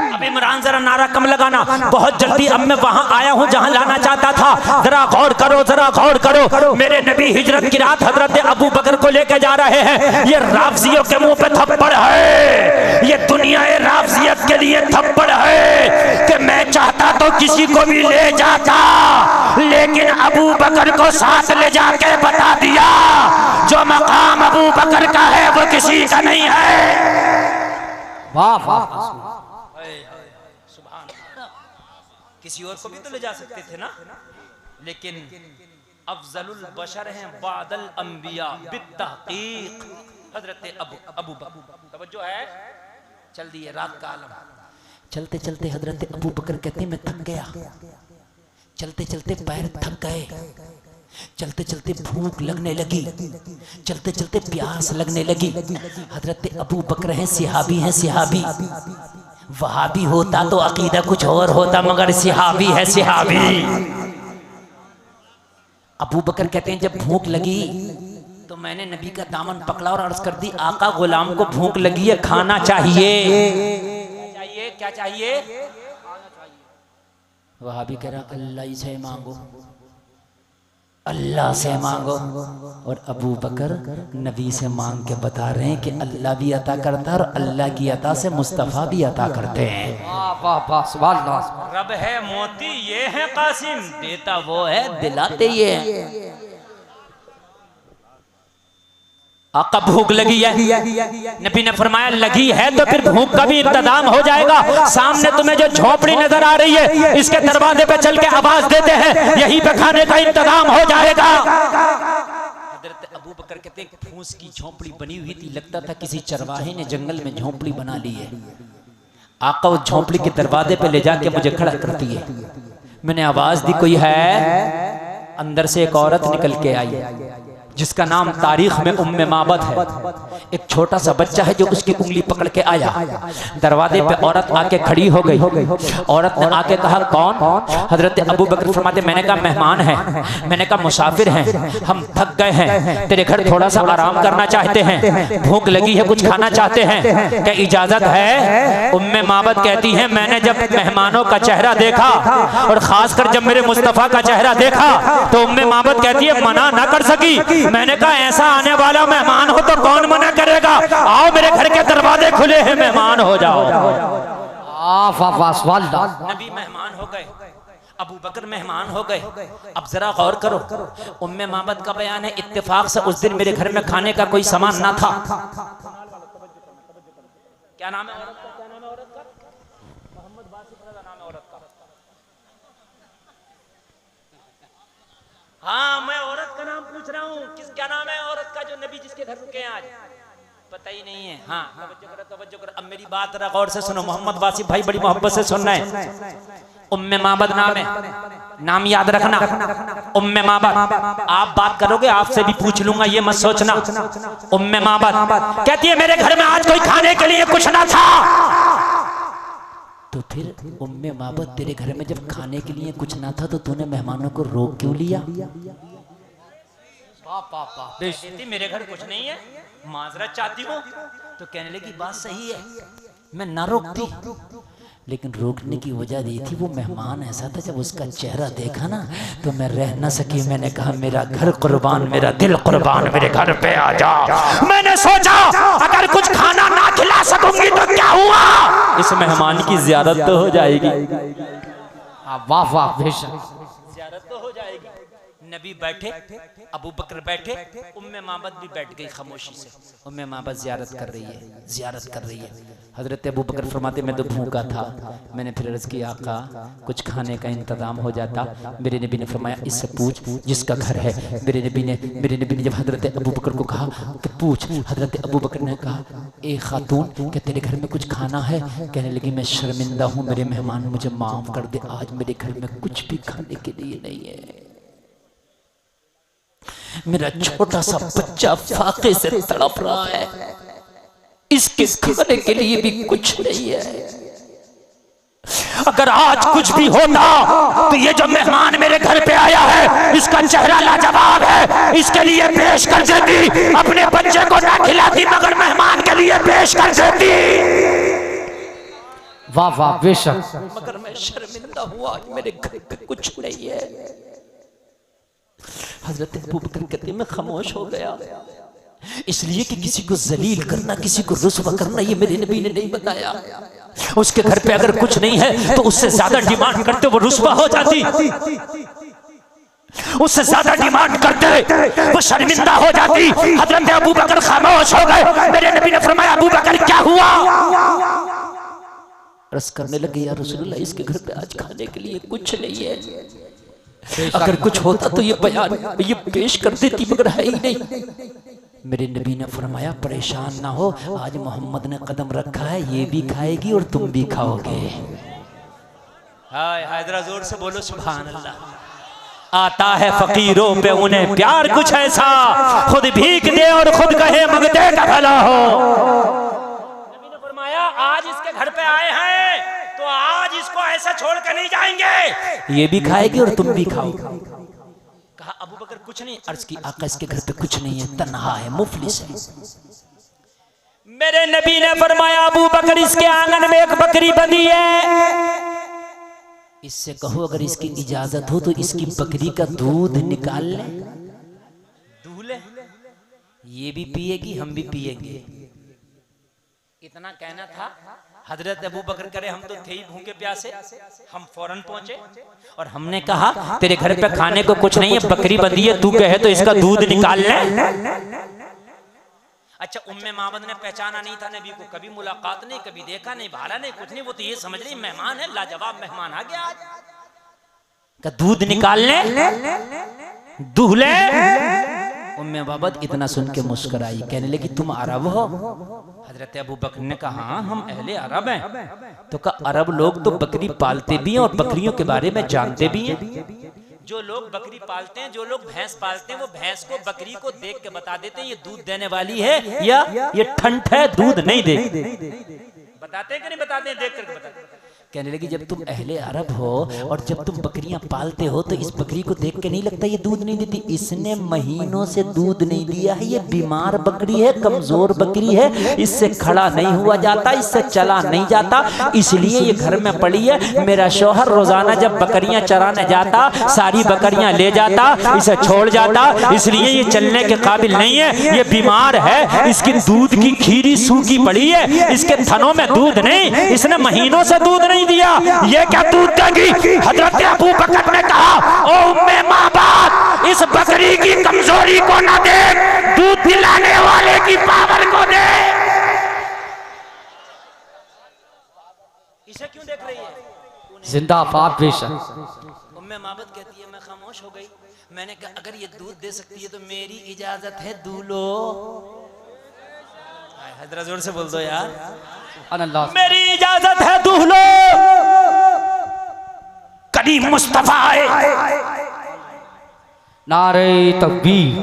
अब इमरान जरा नारा कम लगाना, बहुत जल्दी अब मैं वहां आया हूं जहां लाना चाहता था। जरा गौर करो, जरा गौर करो, मेरे नबी हिजरत की रात हजरत अबू बकर को लेकर जा रहे हैं। ये राफजियों के मुंह पे थप्पड़ है, ये दुनिया राफजियत के लिए थप्पड़ है कि मैं चाहता तो किसी को भी ले जाता, लेकिन अबू बकर को साथ ले जाके बता दिया जो मकाम अबू बकर का है वो किसी का नहीं है। वाह वाह, किसी और को भी तो ले जा सकते थे ना, लेकिन अफजलुल बशर हैं बादल अंबिया बित्तहकीक हजरत अबू बकर। तवज्जो है, चल दिए रात का आलम। चलते चलते हजरत अबू बकर कहते मैं थक गया, चलते चलते पैर थक गए, चलते चलते भूख लगने लगी, चलते चलते प्यास लगने लगी। हजरत अबू बकर हैं सिहाबी, हैं सिहाबी। वहाबी होता तो अकीदा कुछ और होता, मगर सिहाबी है सिहाबी। अबू बकर कहते हैं जब भूख लगी तो मैंने नबी का दामन पकड़ा और अर्ज कर दी आका गुलाम को भूख लगी है, खाना चाहिए। क्या चाहिए? वहाबी कह रहा अल्लाह से मांगो, अल्लाह से मांगो। और अबू बकर नबी से मांग के बता रहे हैं कि अल्लाह भी अता करता है और अल्लाह की अता से मुस्तफ़ा भी अता करते हैं। रब है मोती ये है कासिम, देता वो है दिलाते ये है। आका भूख लगी है, नबी ने फरमाया लगी है तो फिर भूख का भी इंतजाम हो जाएगा। सामने तुम्हें जो झोपड़ी नजर आ रही है इसके दरवाजे पे चल के आवाज देते हैं, यहीं पे खाने का इंतजाम हो जाएगा। हजरत अबू बकर कहते हैं फूस की झोपड़ी बनी हुई थी, लगता था किसी चरवाहे ने जंगल में झोपड़ी बना ली है। आका उस झोपड़ी के दरवाजे पे ले जाके मुझे खड़ा करती है। मैंने आवाज दी कोई है, अंदर से एक औरत निकल के आई जिसका नाम तारीख में उम्मे माबद है। एक छोटा सा बच्चा है जो उसकी उंगली पकड़ के आया। दरवाजे पे औरत आके खड़ी हो गई। औरत ने आके कहा कौन? हजरत अबू बकर फरमाते मैंने कहा मेहमान है, मैंने कहा मुसाफिर हैं, हम थक गए हैं, तेरे घर थोड़ा सा आराम करना चाहते हैं, भूख लगी है, कुछ खाना चाहते हैं, क्या इजाजत है? उम्मे माबद कहती है मैंने जब मेहमानों का चेहरा देखा और खासकर जब मेरे मुस्तफा का चेहरा देखा तो उम्मे माबद कहती है मना ना कर सकी। मैंने कहा ऐसा आने वाला मेहमान हो तो कौन मना करेगा, आओ मेरे घर के दरवाजे खुले हैं, मेहमान हो जाओ। नबी मेहमान हो गए, अबू बकर मेहमान हो गए। अब जरा गौर करो, उम्मे माबद का बयान है इत्तेफाक से उस दिन मेरे घर में खाने का कोई सामान ना था। क्या नाम है औरत का? क्या नाम है औरत का? मोहम्मद वासिफ रज़ा नाम है औरत का। हाँ मैं औरत का नाम पूछ रहा हूँ, क्या नाम है औरत का जो नबी जिसके घर रुके हैं आज? पता ही नहीं है। हाँ तवज्जो करो, अब मेरी बात जरा गौर से सुनो। मोहम्मद वासिफ भाई बड़ी मोहब्बत से सुनना है। उम्मे माबद नाम है, नाम याद रखना उम्मे माबद। आप बात करोगे आपसे भी पूछ लूंगा, ये मत सोचना। उम्मे माबद कहती है मेरे घर में आज कोई खाने के लिए कुछ ना था। तो फिर उम्मे माबद तेरे घर में जब खाने के लिए कुछ ना था तो तूने मेहमानों को रोक क्यों लिया? मेरे घर कुछ नहीं है, माजरत चाहती हूँ। तो कहने लगी बात सही है, मैं ना रोकती, लेकिन रोकने की वजह दी थी वो मेहमान ऐसा था जब उसका चेहरा देखा ना तो मैं रह न सकी। मैंने कहा मेरा घर कुर्बान, मेरा दिल कुर्बान, मेरे घर पे आ जा। मैंने सोचा अगर कुछ खाना ना खिला सकूंगी तो क्या हुआ, इस मेहमान की ज़ियारत तो हो जाएगी। वाह वाह, बेशक ज़ियारत तो हो जाएगी। नबी बैठे, अबू बकर बैठे, उम्मे माबद भी बैठ गई खामोशी से। उम्मे माबद ज़ियारत कर रही है, ज़ियारत कर रही है। हजरत अबू बकर फरमाते मैं तो भूखा था, मैंने फिर अर्ज़ किया आका कुछ खाने का इंतज़ाम हो जाता। मेरे नबी ने फरमाया इससे पूछ जिसका घर है। मेरे नबी ने जब हजरत अबू बकर को कहा कि पूछ, हजरत अबू बकर ने कहा ए खातून क्या तेरे घर में कुछ खाना है? कहने लगी मैं शर्मिंदा हूँ मेरे मेहमान, मुझे माफ़ कर दे, आज मेरे घर में कुछ भी खाने के लिए नहीं है। मेरा छोटा सा बच्चा फाके से तड़प रहा है, इसके खाने के लिए भी कुछ नहीं है। अगर आज कुछ भी होता तो ये जो मेहमान मेरे घर पे आया है इसका चेहरा लाजवाब है, इसके लिए पेश कर देती। अपने बच्चे को ना खिलाती मगर मेहमान के लिए पेश कर देती। वाह वाह बेशक। मगर मैं शर्मिंदा हुआ, आज मेरे घर पे कुछ नहीं है। हजरत अबू बकर कहते मैं खामोश हो गया, इसलिए कि किसी को जलील करना, किसी को रुस्वा करना ये मेरे नबी ने नहीं बताया। उसके घर पे अगर कुछ नहीं है तो उससे ज्यादा डिमांड करते वो रुस्वा हो जाती, उससे ज्यादा डिमांड करते वो शर्मिंदा हो जाती। हजरत अबू बकर खामोश हो गए। मेरे नबी ने फरमाया अबू बकर क्या हुआ? अर्ज करने लगे या रसूलुल्लाह इसके घर पे आज खाने के लिए कुछ नहीं है, अगर कुछ होता तो ये बयान ये पेश कर देती, मगर है ही नहीं। मेरे नबी ने फरमाया परेशान ना हो, आज मोहम्मद ने कदम रखा है, ये भी खाएगी और तुम भी खाओगे। हाय हाय जरा जोर से बोलो सुभान अल्लाह। आता है फकीरों पे उन्हें प्यार कुछ ऐसा, खुद भीख दे और खुद कहे मंगते का भला हो। नबी ने फरमाया आज इसके घर पे आए हैं तो आज इसको ऐसा छोड़ कर नहीं जाएंगे, ये भी खाएगी और तुम भी खाओ। कहा अबू बकर कुछ नहीं? अर्ज की आका इसके घर पे कुछ नहीं है, तन्हा है, मुफलिस है। मेरे नबी ने फरमाया अबू बकर इसके आंगन में एक बकरी बंधी है, इससे कहो अगर इसकी इजाजत हो तो इसकी बकरी का दूध निकाल ले, दूह ले, ये भी पिएगी हम भी पिएंगे। इतना कहना था। हजरत अबू बकर करे हम तो थे ही भूखे प्यासे, हम फौरन पहुंचे और हमने कहा तेरे घर पे खाने को कुछ नहीं है, बकरी बंधी है, तू कहे तो इसका दूध निकाल ले। अच्छा उम्मे माबद ने पहचाना नहीं था नबी को, कभी मुलाकात नहीं, कभी देखा नहीं, भाला नहीं, कुछ नहीं, वो तो ये समझ रही मेहमान है, लाजवाब मेहमान आ गया आज, का दूध निकाल ले, दूह ले। उम्मे माबद इतना सुन के मुस्कुराई, कहने लगी तुम अरब हो? हजरत अबू बकर ने कहा हाँ हम अहले अरब हैं। तो कहा अरब लोग तो बकरी पालते भी हैं और बकरियों के बारे में जानते भी हैं। जो लोग बकरी पालते हैं, जो लोग भैंस पालते हैं, वो भैंस को बकरी को देख के बता देते हैं ये दूध देने वाली है या ये ठंड है दूध नहीं देगी। बताते हैं कि नहीं बताते हैं? देख करके बताते हैं। कहने लगी जब तुम अहले अरब हो और जब तुम बकरियां पालते हो तो इस बकरी को देख के नहीं लगता ये दूध नहीं देती? इसने महीनों से दूध नहीं दिया है, ये बीमार बकरी है, कमजोर बकरी है, इससे खड़ा नहीं हुआ जाता, इससे चला नहीं जाता, इसलिए ये घर में पड़ी है। मेरा शौहर रोजाना जब बकरियां चराने जाता सारी बकरियां ले जाता, इसे छोड़ जाता, इसलिए ये चलने के काबिल नहीं है, ये बीमार है, इसकी दूध की खीरी सूखी पड़ी है, इसके थनों में दूध नहीं, इसने महीनों से दूध नहीं दिया, ये क्या दूध देगी? हजरत अबू बकर ने कहा ओ उम्मे माबाद इस बकरी की कमजोरी को ना देख, दूध दिलाने वाले की पावर को दे। इसे क्यों देख रही है? जिंदाबाद बेशक। उम्मे माबद कहती है मैं खामोश हो गई। मैंने कहा अगर ये दूध दे सकती है तो मेरी इजाजत है, दूलो। हजरत जोर से बोल दो यार, मेरी इजाजत है, दूह लो। करीम मुस्तफा है। नारे तकबीर,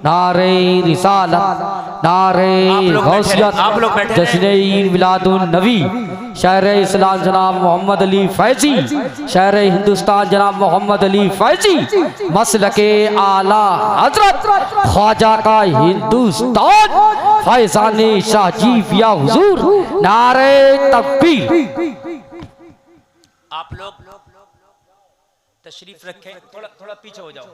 नारे रिसालत, नारे गौसियत, जश्न ईद मिलादुन नबी, शहर इस्लाम जनाब मोहम्मद अली फैजी, शहर हिंदुस्तान जनाब मोहम्मद अली फैजी, मसलके आला हजरत ख्वाजा का हिंदुस्तान फैजाने शाहजीब या हुजूर, नारे तकबीर। आप लोग तशरीफ रखें, थोड़ा थोड़ा पीछे हो जाओ।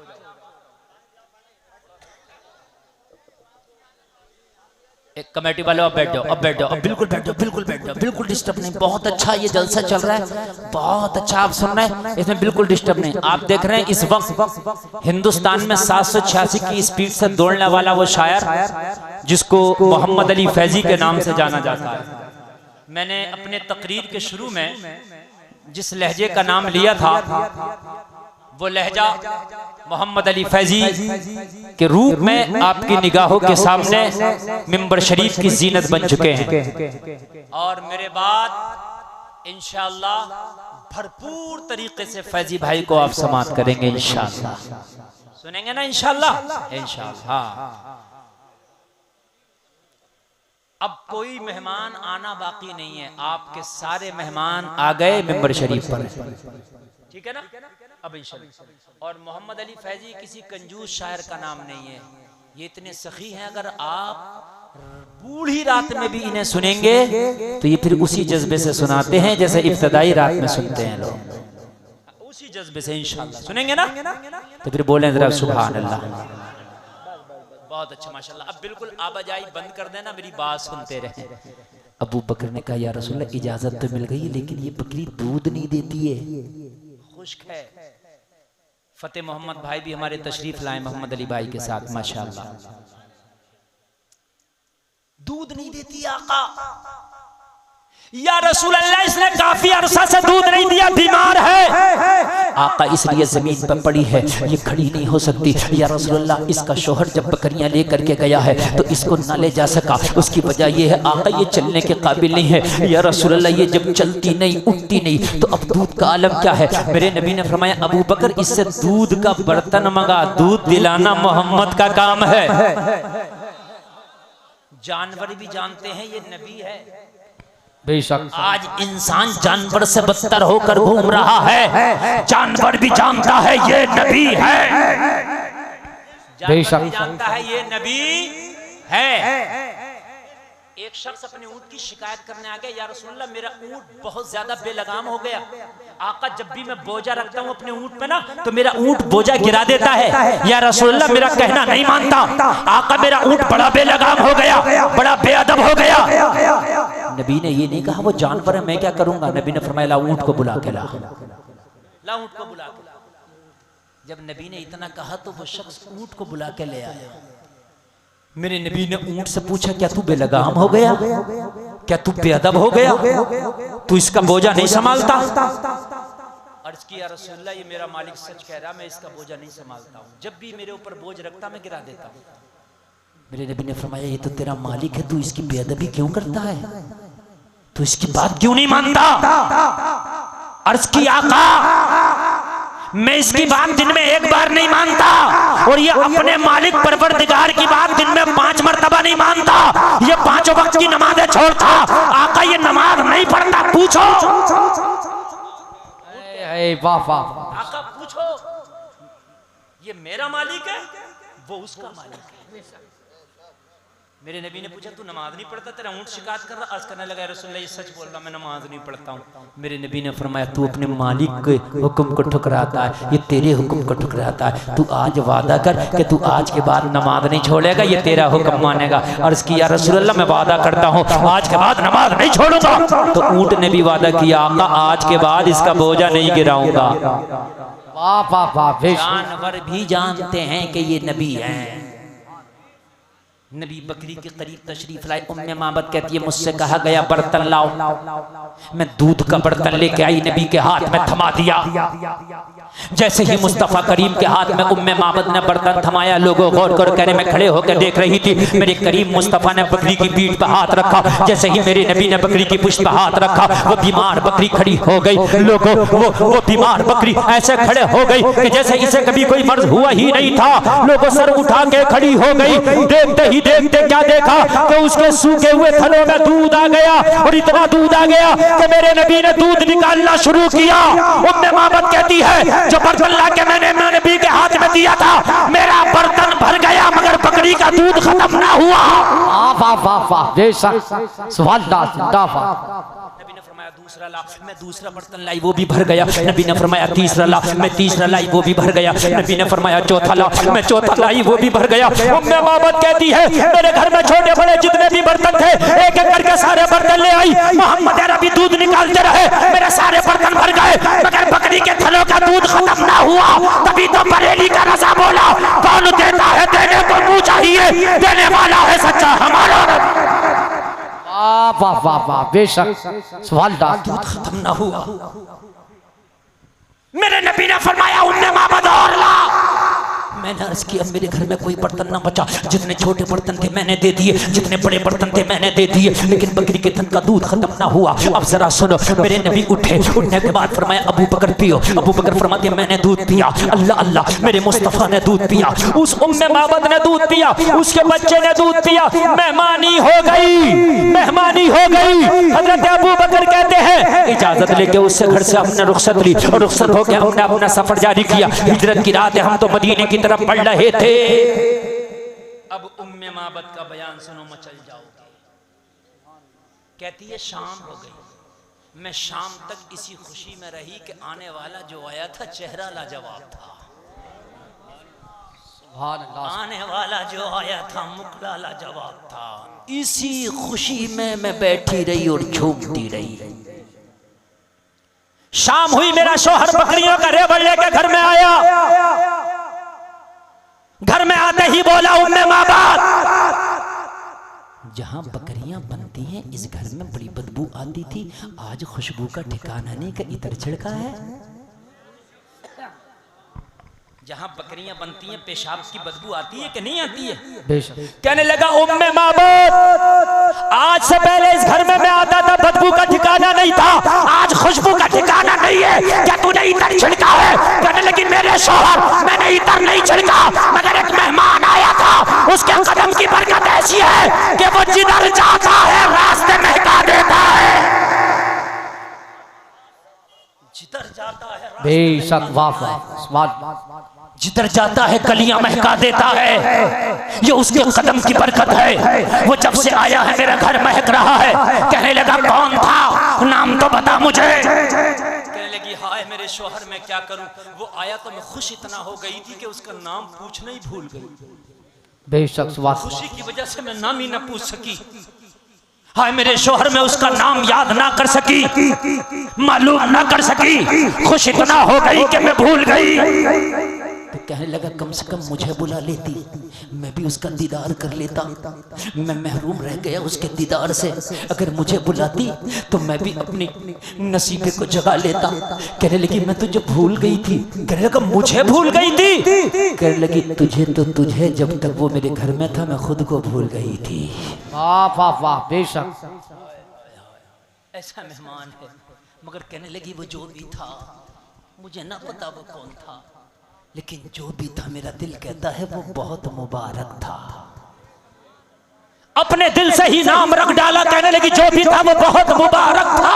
एक कमेटी वाले अब बैठ जाओ, अब बैठ जाओ, अब बिल्कुल बैठ जाओ, बिल्कुल बैठ जाओ, बिल्कुल डिस्टर्ब नहीं। बहुत अच्छा ये जलसा चल रहा है, बहुत अच्छा आप सुन रहे हैं, इसमें बिल्कुल डिस्टर्ब नहीं। आप देख रहे हैं इस वक्त हिंदुस्तान में 786 की स्पीड से दौड़ने वाला वो शायर जिसको मोहम्मद अली फैजी के नाम से जाना जाता है। मैंने अपने तकरीर के शुरू में जिस लहजे का नाम लिया था वो लहजा मोहम्मद अली फैजी के रूप में आपकी निगाहों के सामने मिंबर शरीफ की जीनत बन चुके हैं। और मेरे बाद इंशाअल्लाह भरपूर तरीके से फैजी भाई को आप समाअत करेंगे इंशाअल्लाह। सुनेंगे ना इंशाअल्लाह? इंशाअल्लाह। अब कोई मेहमान आना बाकी नहीं है, आपके सारे मेहमान आ गए मिंबर शरीफ पर, ठीक है ना? अब इंशाअल्लाह। और मोहम्मद अली फैजी किसी कंजूस शायर का नाम नहीं है, ये इतने सखी हैं, अगर आप बूढ़ी रात में भी इन्हें सुनेंगे तो ये फिर उसी जज्बे से सुनाते हैं जैसे इब्तदाई रात में सुनते हैं लोग, उसी जज्बे से इंशाअल्लाह सुनेंगे ना। तो फिर बोलें जरा सुभान अल्लाह। बहुत अच्छा माशाअल्लाह। अब बिल्कुल आवाजाई बंद कर देना, मेरी बात सुनते रहे। अबू बकर ने कहा या रसूलल्लाह इजाजत तो मिल गई लेकिन ये बकरी दूध नहीं देती है, खुश्क है। फतेह मोहम्मद भाई भी हमारे तशरीफ लाए मोहम्मद अली भाई के साथ माशाअल्लाह। दूध नहीं देती आका। या रसूल अल्लाह इसने काफी अरसा से दूध नहीं दिया, बीमार है। आका इसलिए जमीन पर पड़ी है, ये खड़ी नहीं हो सकती। या रसूल अल्लाह इसका शोहर जब बकरियां लेकर के गया है तो इसको न ले जा सका, उसकी वजह ये है आका ये चलने के काबिल नहीं है। या रसूल अल्लाह ये जब चलती नहीं उठती नहीं तो अब दूध का आलम क्या है। मेरे नबी ने फरमाया अबू बकर इससे दूध का बर्तन मंगा, दूध दिलाना मोहम्मद का काम है। जानवर भी जानते हैं ये नबी है, बेशक। आज इंसान जानवर से बदतर होकर घूम रहा है, जानवर भी जानता है ये नबी है, जानवर भी जानता है ये नबी है। एक शख्स अपने ऊंट की शिकायत करने आ गया, या रसूलल्लाह मेरा ऊंट बहुत ज्यादा बेलगाम हो गया। आका जब भी मैं बोझा रखता हूँ अपने ऊंट पे ना तो मेरा ऊंट बोझा गिरा देता है। या रसूलल्लाह मेरा कहना नहीं मानता। आका मेरा ऊंट बड़ा बेलगाम हो गया, बड़ा बेअदब हो गया। नबी ने ये नहीं कहा वो जानवर है मैं क्या करूंगा। नबी ने फरमाया ला ऊंट को बुला के ला, ला ऊंट को बुला के ला। जब नबी ने इतना कहा तो वो शख्स ऊंट को बुला के ले आया। मेरे नबी ने ऊंट से पूछा क्या तू बेलगाम हो गया, क्या तू बेअदब हो गया, तू इसका बोझा नहीं संभालता। अर्ज किया रसूलल्लाह ये मेरा मालिक सच कह रहा, मैं इसका बोझा नहीं संभालता हूँ, जब भी मेरे ऊपर बोझ रखता मैं गिरा देता हूँ। मेरे नबी ने फरमाया ये तो तेरा मालिक है, तू इसकी बेअदबी क्यों करता है, तू इसकी बात क्यों नहीं मानता। अर्ज की आका मैं इसकी बात दिन में एक बार नहीं मानता और ये अपने मालिक परवरदिगार की बात दिन में 5 मर्तबा नहीं मानता। ये 5 वक्त की नमाजें छोड़ता। आका ये नमाज नहीं पढ़ता, पूछो। वाह वाह। आका पूछो ये मेरा मालिक है वो उसका मालिक है। मेरे नबी ने पूछा तू नमाज नहीं पढ़ता, तेरा ऊंट शिकायत कर रहा। अर्ज करने लगा रसूलल्लाह ये सच बोल रहा, मैं नमाज नहीं पढ़ता हूँ। मेरे नबी ने फरमाया तू अपने मालिक के हुक्म को ठुकराता है, ये तेरे हुक्म को ठुकराता है। तू आज वादा कर कि तू आज के बाद नमाज नहीं छोड़ेगा, ये तेरा हुक्म मानेगा। अर्ज किया रसूलल्लाह मैं वादा करता हूँ आज के बाद नमाज नहीं छोड़ूंगा। तो ऊंट ने भी वादा किया आका आज के बाद इसका बोझा नहीं गिराऊंगा। वाह वाह वाह। जानवर भी जानते हैं कि ये नबी है। नबी बकरी के करीब तशरीफ लाए। उम्मे माबद कहती है मुझसे कहा गया बर्तन लाओ, मैं दूध का बर्तन लेके आई, नबी के हाथ में थमा दिया। जैसे ही मुस्तफ़ा करीम के हाथ में उम्मे माबद ने बर्तन थमाया, लोगों गौर कर कहने में खड़े होकर देख रही थी। मेरे करीम मुस्तफ़ा ने बकरी की पीठ पर हाथ रखा। जैसे ही मेरे नबी ने बकरी की पुष्ट पर हाथ रखा वो बीमार बकरी खड़ी हो गई। लोगों वो बीमार बकरी ऐसे खड़े हो गई कि जैसे इसे कभी कोई मर्ज हुआ ही नहीं था। लोगों सर उठा के खड़ी हो गई। देखते ही देखते क्या देखा कि उसके सूखे हुए थनों में दूध आ गया और इतना दूध आ गया कि मेरे नबी ने दूध निकालना शुरू किया। उम्मे माबद कहती है जो बर्तन लाके मैंने मेरे नबी के हाथ में दिया था मेरा बर्तन भर गया मगर बकरी का दूध खत्म ना हुआ। वाह वाह वाह। बेशक सुभान अल्लाह। नबी ने फरमाया दूसरा ला, मैं दूसरा बर्तन लाई वो भी भर गया। नबी ने फरमाया तीसरा ला, मैं तीसरा लाई वो भी भर गया। नबी ने फरमाया चौथा ला, मैं चौथा लाई वो भी भर गया। उम्मे माबद कहती है मेरे घर में छोटे बड़े जितने भी बर्तन थे एक एक करके सारे बर्तन ले आई। मोहम्मद अरबी दूध निकालते रहे, मेरे सारे बर्तन भर गए मगर बकरी के थनों का दूध खत्म ना हुआ। तभी तो बरेली का रज़ा बोला कौन देता है देने को मुँह चाहिए, देने वाला है सच्चा हमारा। वाह वाह वाह। बेशक सुभान अल्लाह। दूध खत्म ना हुआ। मेरे नबी ने फरमाया उन्ने माबद और ला। मैंने अर्ज किया मेरे घर में कोई बर्तन ना बचा, जितने छोटे बर्तन थे मैंने दे दिए, जितने बड़े बर्तन थे मैंने दे दिए, लेकिन बकरी के थन का दूध खत्म ना हुआ। अब जरा सुनो। मेरे नबी उठे, उठने के बाद फरमाया अबू बकर पियो। अबू बकर फरमाते मैंने दूध पिया। अल्लाह अल्लाह मेरे मुस्तफ़ा ने दूध पिया, उस उम्मे माबद ने दूध पिया, उसके बच्चे ने दूध पिया। मेहमानी हो गई, मेहमानी हो गई। हजरत अबू बकर कहते हैं इजाजत लेके उससे घर से हमने रुखसत ली और रुखसत होकर हमने अपना सफर जारी किया। हिजरत की रात है, हम तो मदीने की तरफ बढ़ रहे थे। अब उम्मे माबद का बयान सुनो, मचल जाओगे। कहती है शाम हो गई, मैं शाम तक इसी खुशी में रही कि आने वाला जो आया था चेहरा लाजवाब था, आने वाला जो आया था मुखड़ा लाजवाब था। इसी खुशी में मैं बैठी रही और झूमती रही। शाम हुई, मेरा शौहर बकरियों का रेवड़ लेकर घर में आया। घर में आते ही बोला उम्मे माबाद, जहां बकरियां बनती हैं इस घर में बड़ी बदबू आती थी, आज खुशबू का ठिकाना नहीं का इतर छिड़का है। जहां बकरियां बनती हैं पेशाब की बदबू आती है कि नहीं आती है? कहने लगा उम्मे माबाद, आज से पहले इस घर में मैं आता था बदबू का ठिकाना नहीं था, आज खुशबू का ठिकाना नहीं है, क्या तूने इतर छिड़का है? कहने लगी मेरे शौहर, मैंने इतर नहीं छिड़का, मगर एक मेहमान आया था, उसके कदम की बरकत ऐसी है कि वो जिधर जाता है रास्ते महका देता है, जिधर जाता है बेशक वाह, जिधर जाता है कलियां महका देता है। ये उसके कदम की बरकत है। वो जब से आया है मेरा घर महक रहा है। कहने लगा कौन था, नाम तो बता मुझे। कहने लगी हाय मेरे शौहर, मैं क्या करूं, वो आया तो मैं खुश इतना हो गई थी कि उसका नाम पूछना ही भूल गई। बेशक खुशी की वजह से मैं नाम ही ना पूछ सकी। हाय मेरे शौहर, मैं उसका नाम याद ना कर सकी, मालूम ना कर सकी, खुश इतना हो गई कि मैं भूल गई। तो कहने लगा कम से कम मुझे बुला लेती, मैं भी उसका दीदार कर लेता। मैं महरूम रह गया उसके दीदार से, अगर मुझे बुलाती तो मैं भी अपनी नसीबे को जगा लेता। कहने लगी मैं तुझे भूल गई थी। कहने लगा मुझे भूल गई थी? कहने लगी तुझे तो तुझे, जब तक वो मेरे घर में था मैं खुद को भूल गई थी। वाह वाह वाह, बेशक ऐसा मेहमान है। मगर कहने लगी वो जो भी था, मुझे ना पता वो कौन था, लेकिन जो भी था मेरा दिल कहता है वो बहुत मुबारक था। अपने दिल से ही नाम रख डाला। कहने लगी जो भी था वो बहुत मुबारक था,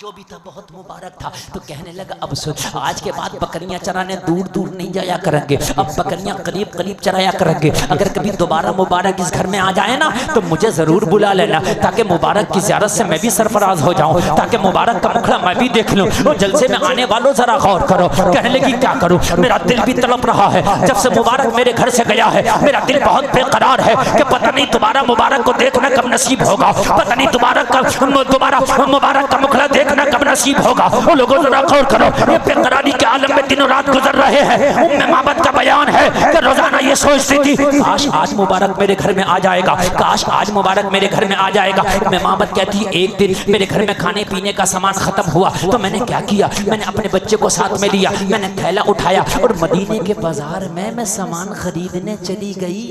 जो भी था बहुत मुबारक था। तो कहने लगा अब सुन, आज के बाद बकरियां चराने दूर दूर नहीं जाया करेंगे, अब बकरियां करीब करीब चराया करेंगे। अगर कभी दोबारा मुबारक इस घर में आ जाए ना तो मुझे जरूर बुला लेना, ताकि मुबारक की ज़ियारत से मैं भी सरफराज हो जाऊं, ताकि मुबारक का मुखड़ा मैं भी देख लूं। और जलसे में आने वालों जरा गौर करो। कहने लगी क्या करूं, मेरा दिल भी तड़प रहा है। जब से मुबारक मेरे घर से गया है मेरा दिल बहुत बेकरार है कि पता नहीं दोबारा मुबारक को देखना कब नसीब होगा, पता नहीं दोबारा मुबारक का मुखड़ा देखना कब नसीब होगा। वो लोगों जरा गौर करो, ये बेकरारी के आलम में दिनों रात गुजर रहे हैं। उम्मे माबद का बयान है कि रोजाना ये सोचती थी काश आज मुबारक मेरे घर में आ जाएगा, काश आज मुबारक मेरे घर में आ जाएगा। उम्मे माबद कहती एक दिन मेरे घर में खाने पीने का सामान खत्म हुआ तो मैंने क्या किया, मैंने अपने बच्चे को साथ में लिया, मैंने थैला उठाया और मदीने के बाजार में मैं सामान खरीदने चली गई।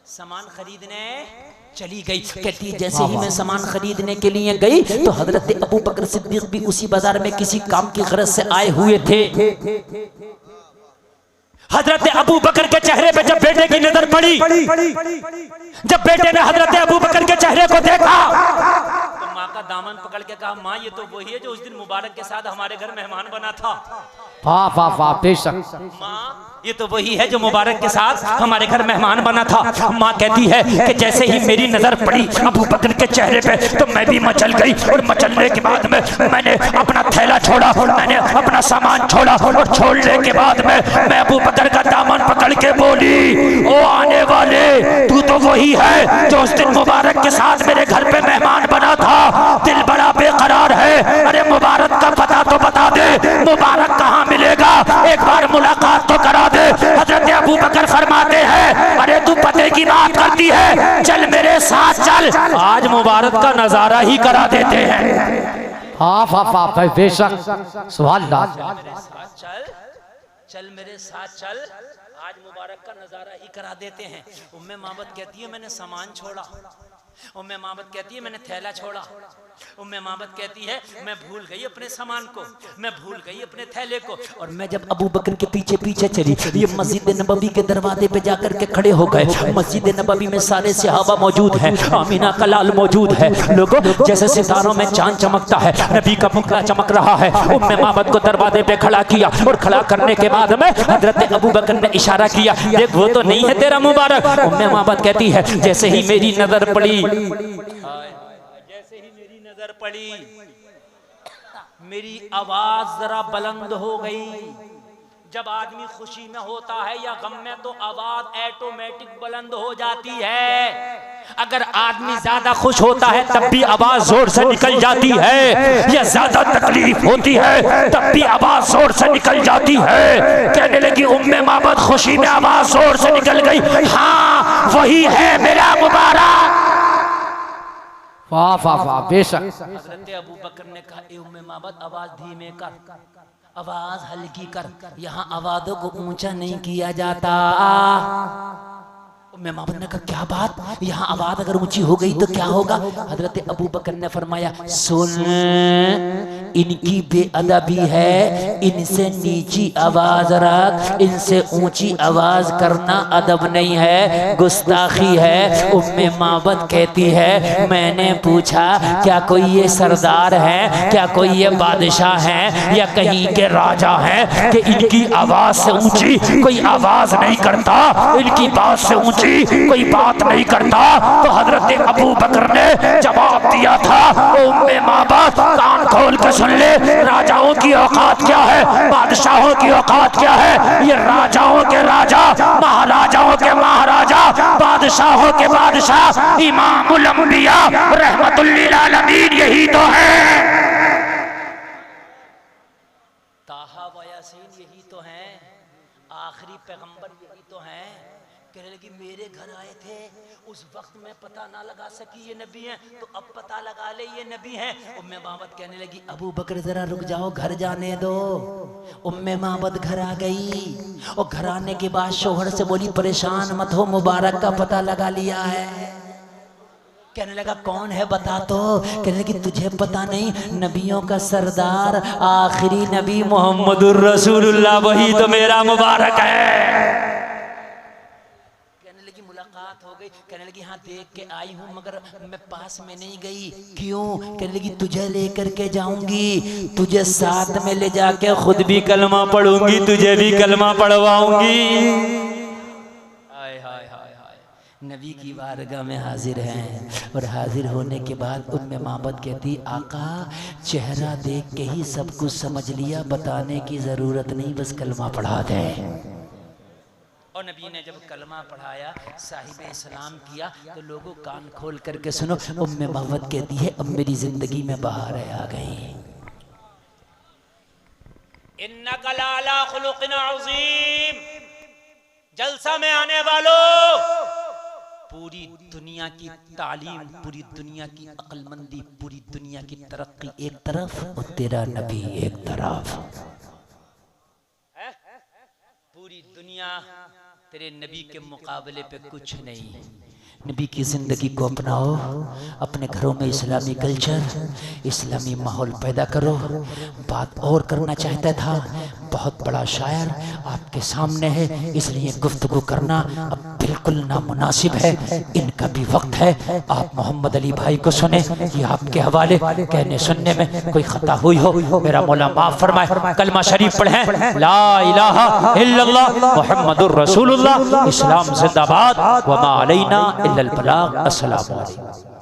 सामान खरीदने चली गई। कहती है जैसे ही मैं सामान खरीदने के लिए गई तो हजरत अबू बकर सिद्दीक भी उसी बाजार में किसी काम की गरज से आए हुए थे। हजरत अबू बकर के चेहरे पे जब बेटे की नजर पड़ी, जब बेटे ने हजरत अबू बकर के चेहरे को देखा तो माँ का दामन पकड़ के कहा माँ ये तो वही है जो उस दिन मुबारक के साथ हमारे घर मेहमान बना था। वाह वाह वाह, बेशक माँ ये तो वही है जो मुबारक के साथ हमारे घर मेहमान बना था। माँ कहती है कि जैसे ही मेरी नजर पड़ी अबू बकर के चेहरे पे तो मैं भी मचल गई, और मचलने के बाद में मैंने अपना थैला छोड़ा, मैंने अपना सामान छोड़ा, और छोड़ने के बाद में मैं अबू बकर का दामन पकड़ के बोली ओ आने वाले, तू तो वही है जो उस दिन मुबारक के साथ मेरे घर पे मेहमान बना था। दिल बड़ा बेकरार है, अरे मुबारक का पता तो बता दे, मुबारक कहाँ मिलेगा, एक बार मुलाकात तो करा दे। हजरत अबू बकर फरमाते हैं अरे तू पते की बात करती है, चल मेरे साथ चल, आज मुबारक का नजारा ही करा देते हैं। हाँ वाह वाह, बेशक सुभान अल्लाह। चल मेरे साथ चल, आज मुबारक का नजारा ही करा देते हैं। उम्मे माबद कहती है मैंने सामान छोड़ा, उम्मे माबद कहती है मैंने थैला छोड़ा। उम्मे माबद कहती है मैं भूल गई अपने सामान को, मैं भूल गई अपने थैले को। और मैं जब अबू बकर के पीछे पीछे चली, ये मस्जिद नबवी के दरवाजे पे जाकर के खड़े हो गए। मस्जिद नबवी में सारे सहाबा मौजूद हैं, आमीना का लाल मौजूद है। लोगों जैसे सितारों में चांद चमकता है, नबी का मुखड़ा चमक रहा है। उम्मे माबद को दरवाजे पे खड़ा किया और खड़ा करने के बाद में हजरत अबू बकर ने इशारा किया, देख वो तो नहीं है तेरा मुबारक। उम्मे माबद कहती है जैसे ही मेरी नजर पड़ी, जैसे ही मेरी नजर पड़ी, मेरी आवाज जरा बुलंद हो गई। जब आदमी खुशी में होता है या गम में तो आवाज ऑटोमेटिक बुलंद हो जाती है। अगर आदमी ज्यादा खुश होता है तब भी आवाज जोर से निकल जाती है, या ज्यादा तकलीफ होती है तब भी आवाज जोर से निकल जाती है। कहने लगी उम्मे माबद खुशी में आवाज जोर से निकल गई, हाँ वही है मेरा मुबारक। वाह वाह वाह बेशक। हजरत अबू बकर ने कहा ए उम्मे माबद आवाज धीमे कर, आवाज हल्की कर, यहाँ आवाजों को ऊंचा नहीं किया जाता। उम्मे माबद ने कहा क्या बात, यहाँ आवाज अगर ऊंची हो गई तो क्या होगा? हजरत अबू बकर ने फरमाया सुन, इनकी बेअदबी है, इनसे नीची आवाज रख, इनसे ऊंची आवाज करना अदब नहीं है, गुस्ताखी है। उम्मे माबद कहती है मैंने पूछा क्या कोई ये सरदार है, क्या कोई ये बादशाह है या कहीं के राजा हैं कि इनकी आवाज से ऊंची कोई आवाज नहीं करता, इनकी बात से ऊंची कोई बात नहीं करता। तो हजरत अबू बकर ने जवाब दिया था उम्मे माबद कान खोल के सुन ले, राजाओं की औकात क्या है, बादशाहों की औकात क्या है। ये राजाओं के राजा, महाराजाओं के महाराजा, बादशाहों के बादशाह, इमामुल अंबिया रहमतुल लिल आलमीन यही तो है। ताहा व यासीन यही तो हैं, आखिरी पैगंबर यही तो हैं। कहने लगी मेरे घर आए थे उस वक्त मैं पता ना लगा सकी ये नबी हैं, तो अब पता लगा ले ये नबी हैं। उम्मे माबद कहने लगी अबू बकर जरा रुक जाओ, घर जाने दो। उम्मे माबद घर आ गई और घर आने के बाद शोहर से बोली परेशान मत हो, मुबारक का पता लगा लिया है। कहने लगा कौन है बता तो। कहने लगी तुझे पता नहीं, नबियों का सरदार आखिरी नबी मोहम्मदुर रसूलुल्लाह वही तो मेरा मुबारक है। मुलाकात हो गई। कहने लगी हाँ देख के आई हूँ मगर मैं पास में नहीं गई। क्यों? कहने लगी तुझे लेकर के जाऊंगी, तुझे साथ में ले जाके खुद भी कलमा पढ़ूंगी, तुझे भी कलमा पढ़वाऊंगी। हाय हाय हाय हाय, नबी की बारगाह में हाजिर हैं। और हाजिर होने के बाद उम्मे माबद कहती आका चेहरा देख के ही सब कुछ समझ लिया, बताने की जरूरत नहीं, बस कलमा पढ़ा दे। और नबी ने जब कलमा पढ़ाया, साहिब इस्लाम किया, तो लोगों कान खोल करके सुनो। उम्मे माबद कहती है अब मेरी जिंदगी में बहारें आ गई। इन्नका लाला खुलुकिन अज़ीम, जलसा में आने वालों, पूरी दुनिया की तालीम, पूरी दुनिया की अक्लमंदी, पूरी दुनिया की तरक्की एक तरफ और तेरा नबी एक तरफ। पूरी दुनिया तेरे नबी के मुकाबले पे कुछ नहीं। नबी की ज़िंदगी को अपनाओ, अपने घरों में इस्लामी कल्चर, इस्लामी माहौल पैदा करो। बात और करना चाहता था, बहुत बड़ा शायर आपके सामने है, इसलिए गुफ्तगू करना अब बिल्कुल नामुनासिब है। इनका भी वक्त है। आप मोहम्मद अली भाई को सुने, ये आपके हवाले। कहने सुनने में कोई खता हुई हो मेरा मौला माफ फरमाए। कलमा शरीफ पढ़ें, ला इलाहा इल्लल्लाह मुहम्मदुर रसूलुल्लाह। इस्लाम जिंदाबाद, व मा अलैना इल्लल बलाग। अस्सलामु अलैकुम।